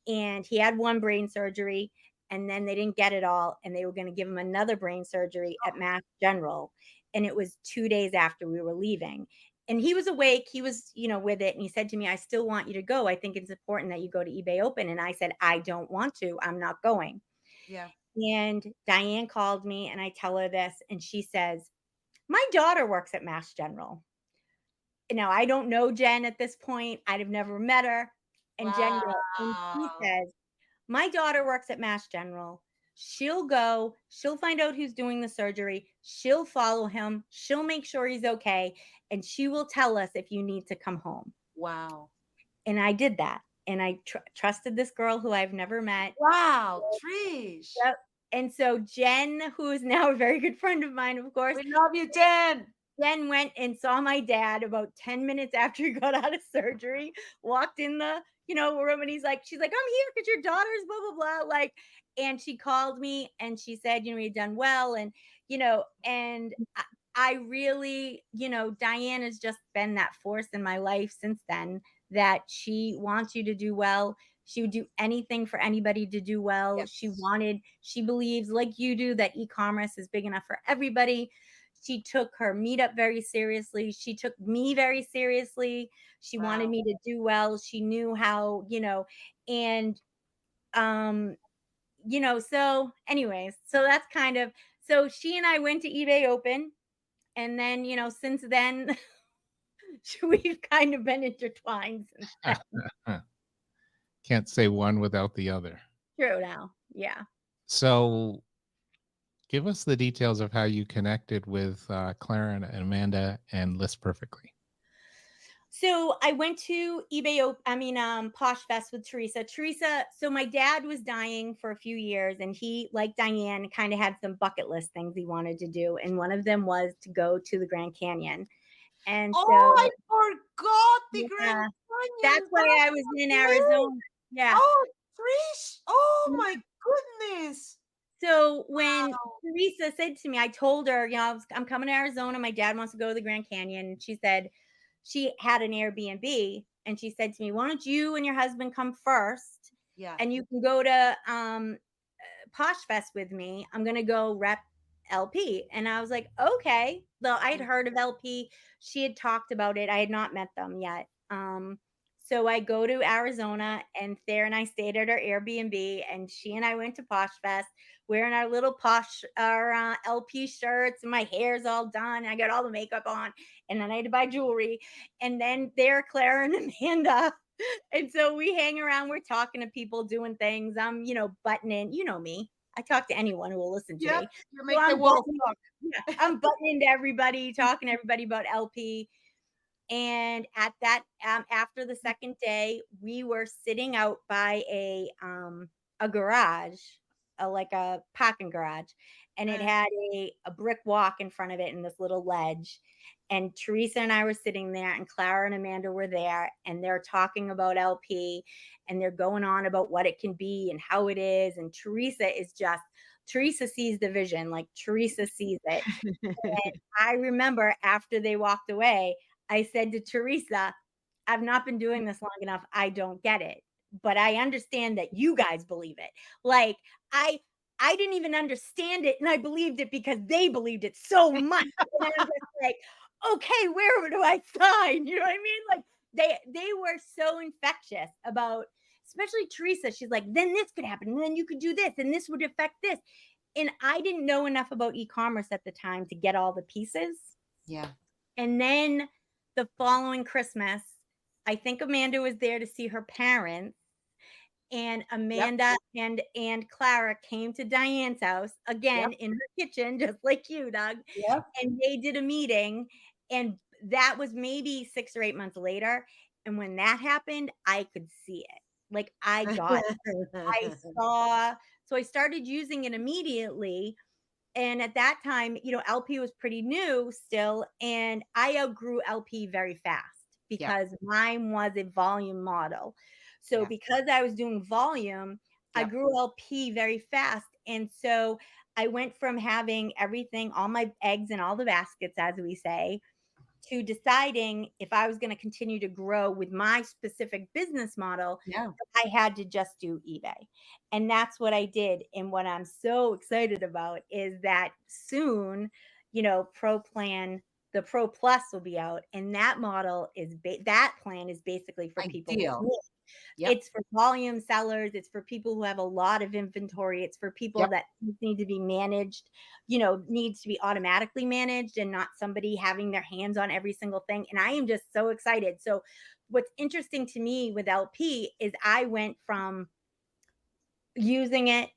And he had one brain surgery and then they didn't get it all. And they were going to give him another brain surgery at Mass General. And it was 2 days after we were leaving. And he was awake. He was, with it. And he said to me, I still want you to go. I think it's important that you go to eBay Open. And I said, I don't want to. I'm not going. Yeah. And Diane called me and I tell her this. And she says, my daughter works at Mass General. Now, I don't know Jen at this point. I'd have never met her. And Jen goes, and she says, my daughter works at Mass General. She'll go. She'll find out who's doing the surgery. She'll follow him. She'll make sure he's okay. And she will tell us if you need to come home. Wow. And I did that. And I trusted this girl who I've never met. Wow, Trish. Yep. And so Jen, who is now a very good friend of mine, of course. We love you, Jen. Jen went and saw my dad about 10 minutes after he got out of surgery, walked in the, room and she's like, I'm here because your daughter's blah, blah, blah. And she called me and she said, you've done well. And, and I really, Diane has just been that force in my life since then that she wants you to do well. She would do anything for anybody to do well. Yes. She believes like you do that e-commerce is big enough for everybody. She took her meetup very seriously. She took me very seriously. She wanted me to do well. She knew how, and, so anyways, so that's kind of, so she and I went to eBay Open. And then, since then, we've kind of been intertwined since then. Can't say one without the other. True now. Yeah. So give us the details of how you connected with Clara and Amanda and List Perfectly. So I went to Posh Fest with Teresa. So my dad was dying for a few years, and he, like Diane, kind of had some bucket list things he wanted to do. And one of them was to go to the Grand Canyon. And Oh, I so, forgot the Grand yeah, that's Canyon. why That's I was in great. Arizona. Yeah. Oh, Trish. Oh my goodness. So when Wow. Teresa said to me, I told her, I'm coming to Arizona. My dad wants to go to the Grand Canyon. And she said she had an Airbnb. And she said to me, why don't you and your husband come first? Yeah. And you can go to Posh Fest with me. I'm going to go rep LP. And I was like, okay. Though I had heard of LP. She had talked about it. I had not met them yet. So I go to Arizona, and Thayer and I stayed at our Airbnb, and she and I went to Posh Fest wearing our little our LP shirts, and my hair's all done. And I got all the makeup on, and then I had to buy jewelry. And then there, Clara and Amanda. And so we hang around, we're talking to people, doing things. I'm, buttoning, me. I talk to anyone who will listen to Yep. me. You So make the world talk. I'm buttoning to everybody, talking to everybody about LP. And at that, after the second day, we were sitting out by a garage, like a parking garage, and it had a brick walk in front of it and this little ledge. And Teresa and I were sitting there, and Clara and Amanda were there, and they're talking about LP, and they're going on about what it can be and how it is. And Teresa sees the vision, like Teresa sees it. And I remember after they walked away, I said to Teresa, I've not been doing this long enough. I don't get it, but I understand that you guys believe it. Like I didn't even understand it, and I believed it because they believed it so much. And I'm just like, okay, where do I sign? You know what I mean? Like they were so infectious about, especially Teresa. She's like, then this could happen, and then you could do this, and this would affect this. And I didn't know enough about e-commerce at the time to get all the pieces. Yeah. And then the following Christmas, I think Amanda was there to see her parents. And Amanda and Clara came to Diane's house again in her kitchen, just like you, Doug. Yep. And they did a meeting. And that was maybe 6 or 8 months later. And when that happened, I could see it. Like I got it. I saw, so I started using it immediately. And at that time, LP was pretty new still, and I outgrew LP very fast because mine was a volume model. So because I was doing volume, I grew LP very fast. And so I went from having everything, all my eggs in all the baskets, as we say, to deciding if I was going to continue to grow with my specific business model, I had to just do eBay. And that's what I did. And what I'm so excited about is that soon, the Pro Plus will be out. And that model that plan is basically for people like me. It's for volume sellers. It's for people who have a lot of inventory. It's for people that need to be managed, needs to be automatically managed and not somebody having their hands on every single thing. And I am just so excited. So what's interesting to me with LP is I went from using it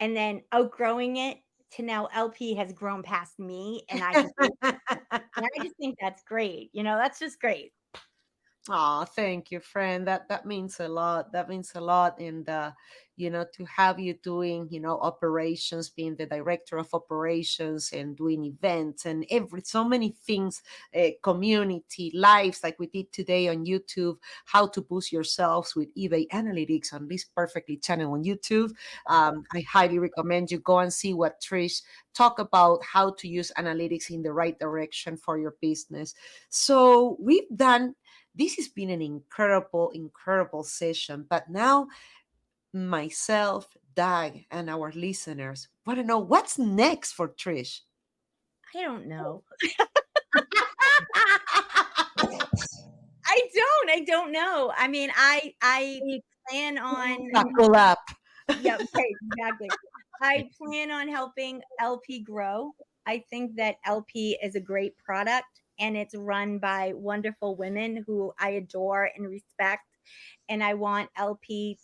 and then outgrowing it to now LP has grown past me. And I just think that's great. That's just great. Oh, thank you, friend. That means a lot. That means a lot. And to have you doing, operations, being the director of operations and doing events and so many things, community lives like we did today on YouTube, how to boost yourselves with eBay analytics on List Perfectly channel on YouTube. I highly recommend you go and see what Trish talk about how to use analytics in the right direction for your business. So this has been an incredible session. But now, myself, Doug, and our listeners want to know what's next for Trish. I don't know. I don't know. I mean, I plan on Buckle up. Yeah, right, exactly. I plan on helping LP grow. I think that LP is a great product, and it's run by wonderful women who I adore and respect. And I want LP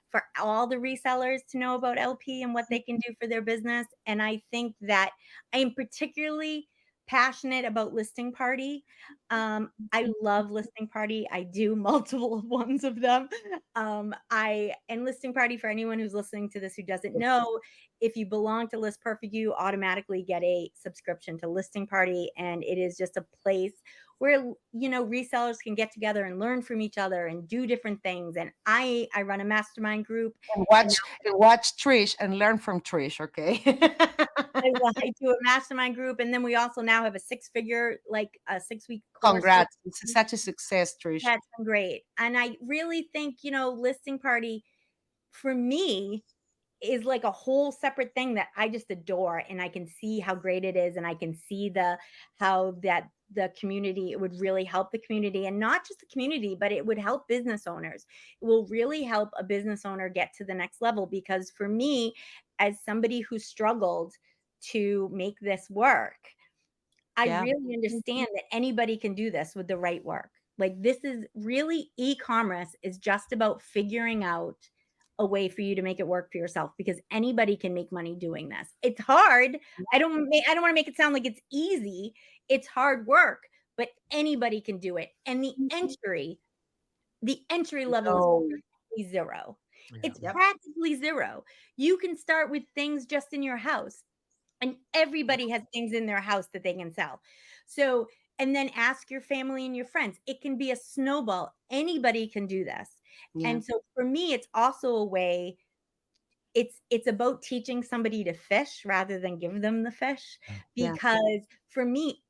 for all the resellers to know about LP and what they can do for their business. And I think that I am particularly passionate about Listing Party. I love Listing Party. I do multiple ones of them. And Listing Party, for anyone who's listening to this who doesn't know, if you belong to List Perfect, you automatically get a subscription to Listing Party, and it is just a place where resellers can get together and learn from each other and do different things. And I run a mastermind group, And and watch Trish and learn from Trish, okay? I do a mastermind group, and then we also now have a 6-figure, like a 6-week course. Congrats. It's such a success, Trish. That's been great. And I really think, Listing Party for me is like a whole separate thing that I just adore, and I can see how great it is, and I can see how that the community, it would really help the community, and not just the community, but it would help business owners. It will really help a business owner get to the next level, because for me, as somebody who struggled to make this work, I really understand that anybody can do this with the right work. Like, this is really, e-commerce is just about figuring out a way for you to make it work for yourself, because anybody can make money doing this. It's hard. I don't want to make it sound like it's easy. It's hard work, but anybody can do it. And the entry level is practically zero. It's practically zero. You can start with things just in your house. And everybody has things in their house that they can sell. So, and then ask your family and your friends. It can be a snowball. Anybody can do this. Yeah. And so for me, it's also a way, it's about teaching somebody to fish rather than give them the fish. Because for me,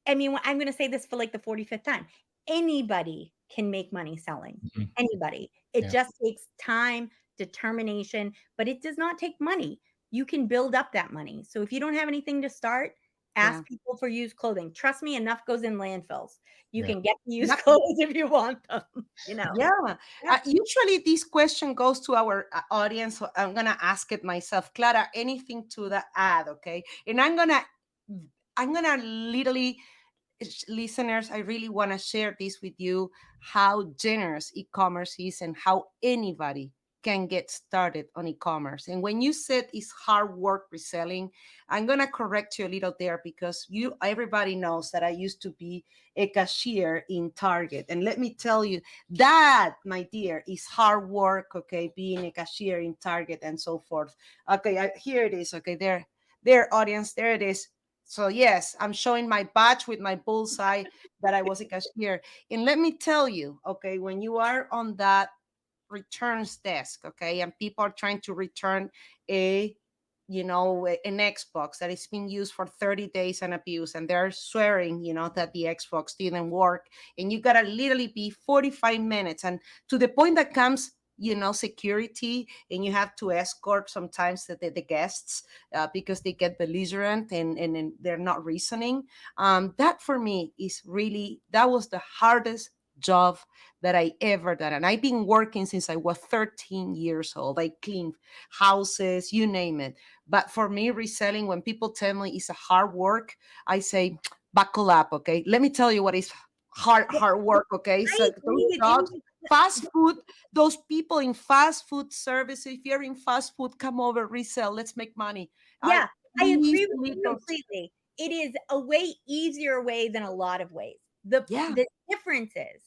I mean, I'm going to say this for like the 45th time. Anybody can make money selling. Anybody. It just takes time, determination, but it does not take money. You can build up that money. So if you don't have anything to start, ask people for used clothing. Trust me, enough goes in landfills. You can get used clothes if you want them, Usually this question goes to our audience, so I'm gonna ask it myself. Clara, anything to the add, okay? And I'm gonna literally, listeners, I really want to share this with you, how generous e-commerce is and how anybody can get started on e-commerce. And when you said it's hard work reselling, I'm going to correct you a little there, because everybody knows that I used to be a cashier in Target. And let me tell you, that, my dear, is hard work, okay, being a cashier in Target and so forth. Okay, here it is. Okay, there, audience, there it is. So yes, I'm showing my badge with my bullseye that I was a cashier. And let me tell you, okay, when you are on that returns desk, okay, and people are trying to return an Xbox that is being used for 30 days and abused, and they're swearing, that the Xbox didn't work, and you gotta literally be 45 minutes, and to the point that comes security, and you have to escort sometimes the guests because they get belligerent and they're not reasoning. That for me is really, that was the hardest job that I ever done. And I've been working since I was 13 years old. I cleaned houses, you name it. But for me, reselling, when people tell me it's a hard work, I say, buckle up, okay? Let me tell you what is hard work, okay? So those jobs, fast food, those people in fast food service, if you're in fast food, come over, resell, let's make money. I agree with you completely. It is a way easier way than a lot of ways. The difference is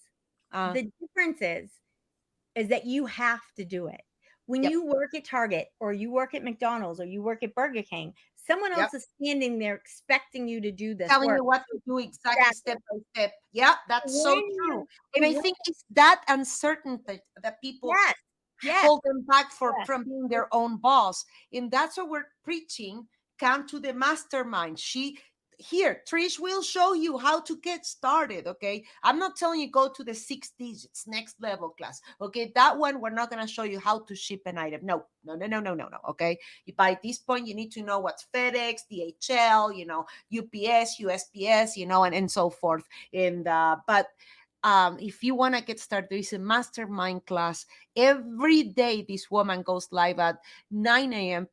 that you have to do it. When you work at Target, or you work at McDonald's, or you work at Burger King, someone else is standing there expecting you to do this telling work. you what to do exactly step by step. Yeah, that's so true. And I think it's that uncertainty that people hold them back from being their own boss. And that's what we're preaching. Come to the mastermind. Trish will show you how to get started, okay? I'm not telling you go to the 6 digits, next level class, okay? That one, we're not going to show you how to ship an item. No, okay? By this point, you need to know what's FedEx, DHL, UPS, USPS, and so forth. And but if you want to get started, there is a mastermind class every day. This woman goes live at 9 a.m.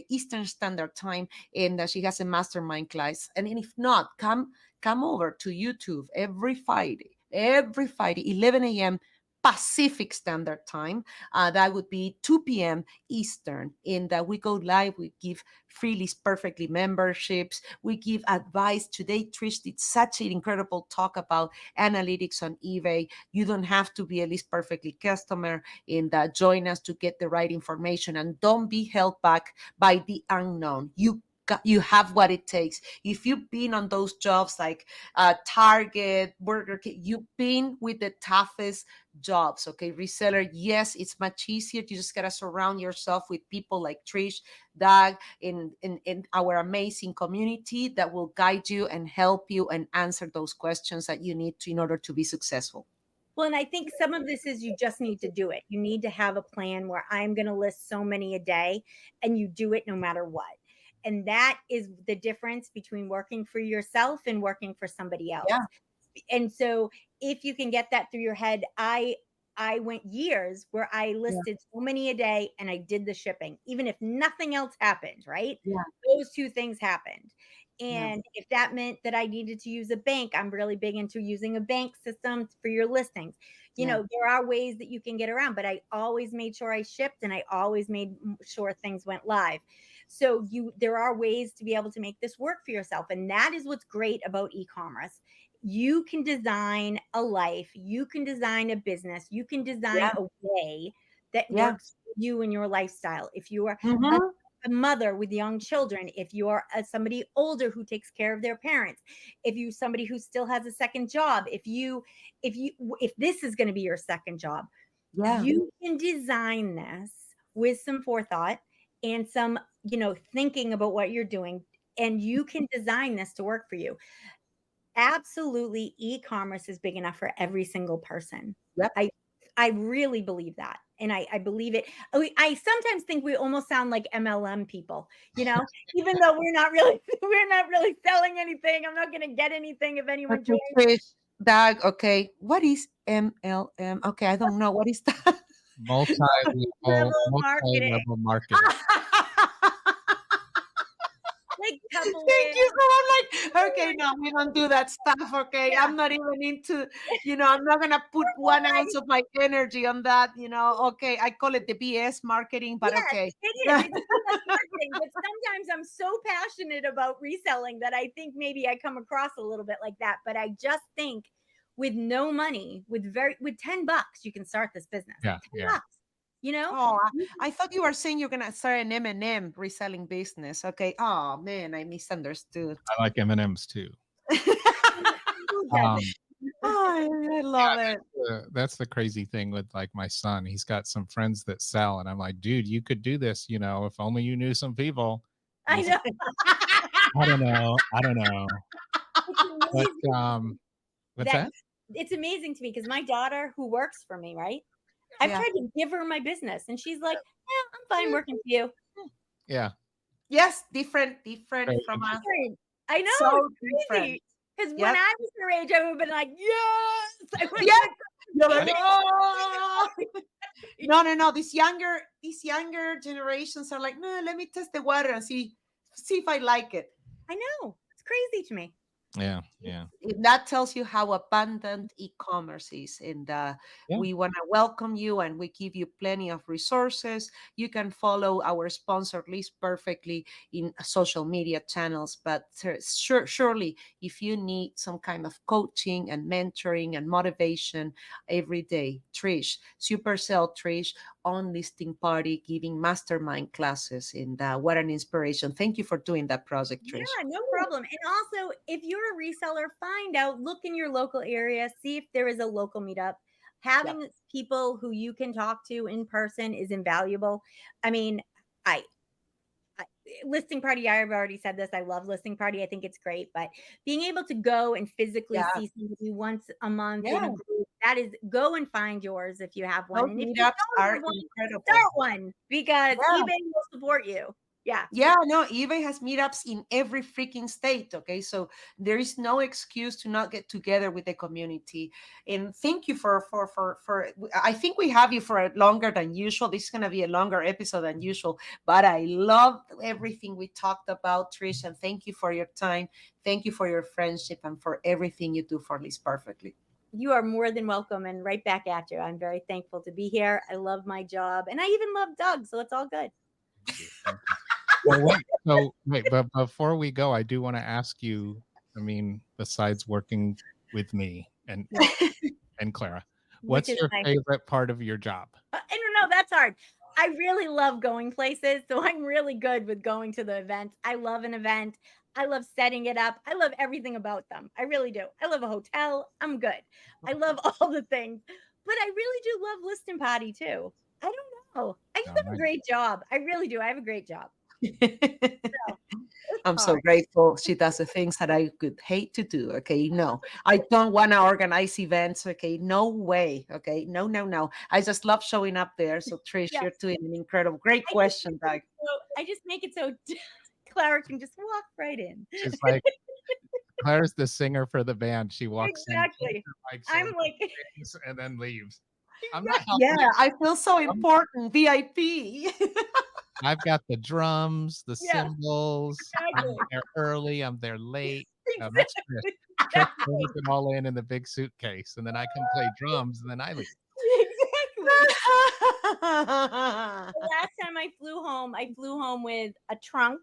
Eastern Standard Time, and she has a mastermind class. And if not, come over to YouTube every Friday, 11 a.m. Pacific Standard Time. That would be 2 p.m. Eastern. In that we go live, we give free List Perfectly memberships. We give advice. Today, Trish did such an incredible talk about analytics on eBay. You don't have to be a List Perfectly customer. In that, join us to get the right information, and don't be held back by the unknown. You have what it takes. If you've been on those jobs like Target, Burger King, you've been with the toughest jobs. Okay, reseller, yes, it's much easier. You just gotta surround yourself with people like Trish, Doug, in our amazing community that will guide you and help you and answer those questions that you need to in order to be successful. Well, and I think some of this is you just need to do it. You need to have a plan where I'm going to list so many a day, and you do it no matter what. And that is the difference between working for yourself and working for somebody else. Yeah. And so if you can get that through your head, I went years where I listed so many a day and I did the shipping, even if nothing else happened, right? Yeah. Those two things happened. And if that meant that I needed to use a bank, I'm really big into using a bank system for your listings. You know, there are ways that you can get around, but I always made sure I shipped and I always made sure things went live. So there are ways to be able to make this work for yourself. And that is what's great about e-commerce. You can design a life, you can design a business, you can design a way that works for you and your lifestyle. If you are a mother with young children, if you are somebody older who takes care of their parents, if you somebody who still has a second job, if this is going to be your second job, you can design this with some forethought and some, thinking about what you're doing, and you can design this to work for you. Absolutely, e-commerce is big enough for every single person. I really believe that. And I believe it. I sometimes think we almost sound like MLM people, even though we're not really selling anything. I'm not going to get anything if anyone joins. Trish, Doug, okay. What is MLM? Okay, I don't know. What is that? Multi-level marketing. Like thank you. So I'm like, okay, no, we don't do that stuff. Okay, I'm not even into, I'm not gonna put 1 ounce of my energy on that. Okay, I call it the BS marketing, but okay, it is. It's BS marketing, but sometimes I'm so passionate about reselling that I think maybe I come across a little bit like that. But I just think with no money, with $10, you can start this business. $10. Oh, I thought you were saying you're gonna start an M&M reselling business. Okay. Oh man, I misunderstood. I like M&Ms too. I love it. That's the crazy thing with like my son. He's got some friends that sell, and I'm like, dude, you could do this. If only you knew some people. I know. I don't know. But, what's that? It's amazing to me because my daughter, who works for me, right? I've tried to give her my business, and she's like, "Yeah, I'm fine working for you." Yeah. Yes, different from us. I know, so it's crazy. Because when I was her age, I would have been like, "Yes!" You're like, oh. No. These younger generations are like, no, let me test the water and see if I like it. I know, it's crazy to me. Yeah. That tells you how abundant e-commerce is, and we want to welcome you, and we give you plenty of resources. You can follow our sponsor List Perfectly in social media channels, but surely if you need some kind of coaching and mentoring and motivation every day, Trish, Sale Trish on Listing Party, giving mastermind classes, and what an inspiration. Thank you for doing that project, Trish. Yeah, no problem. And also, if you're a reseller, look in your local area, see if there is a local meetup. Having people who you can talk to in person is invaluable. I mean, Listing Party, I've already said this. I love Listing Party. I think it's great, but being able to go and physically see somebody once a month in a group, that is, go and find yours if you have one. Those and if you meetups don't are have one, incredible. start one, because eBay will support you. Yeah, no, eBay has meetups in every freaking state. Okay, so there is no excuse to not get together with the community. And thank you for I think we have you for longer than usual. This is gonna be a longer episode than usual, but I love everything we talked about, Trish, and thank you for your time. Thank you for your friendship and for everything you do for List Perfectly. You are more than welcome, and right back at you. I'm very thankful to be here. I love my job, and I even love Doug, so it's all good. Thank you. Thank you. Well, wait, but before we go, I do want to ask you, I mean, besides working with me and Clara, Which what's is your nice. favorite part of your job? I don't know. That's hard. I really love going places, so I'm really good with going to the events. I love an event. I love setting it up. I love everything about them. I really do. I love a hotel. I'm good. I love all the things, but I really do love listing party too. I don't know. I just All have a right. great job. I really do. I have a great job. I'm so hard. grateful she does the things that I could hate to do. Okay, no, I don't want to organize events. Okay, no way. Okay, no, no, no. I just love showing up there. So Trish, Yeah. you're doing an incredible, great question, Doug. I just make it so Clara can just walk right in. She's like, Claire's the singer for the band. She walks Exactly. in, I'm like, and then leaves. I'm not helping. Yeah, I feel so important. VIP. I've got the drums, the Yeah, cymbals. I'm exactly. there early. I'm there late. Exactly. That's Trish. Trish brings it all in the big suitcase, and then I come play drums, and then I leave. Exactly. The last time I flew home with a trunk,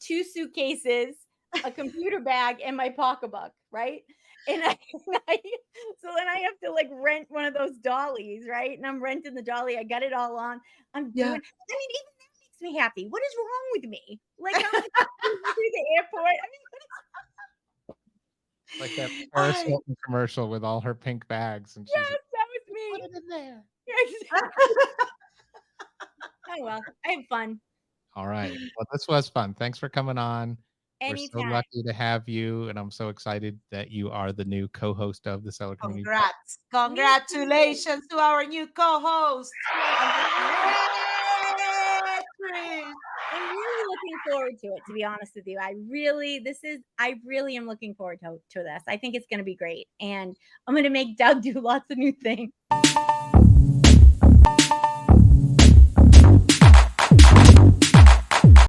2 suitcases, a computer bag, and my pocketbook, right? And so then I have to like rent one of those dollies, right? And I'm renting the dolly. I got it all on. I'm Yeah. doing. I mean, even that makes me happy. What is wrong with me? Like I'm through the airport. I mean, Like that Paris Hilton commercial with all her pink bags, and she's yes, like, that was me. put it in there. Yeah, exactly. Oh well, I have fun. All right. Well, this was fun. Thanks for coming on. We're so Anytime. lucky to have you, and I'm so excited that you are the new co-host of the Seller Community. Congrats. Congratulations to our new co-host. I'm really looking forward to it, to be honest with you. I really am looking forward to this. I think it's going to be great. And I'm going to make Doug do lots of new things.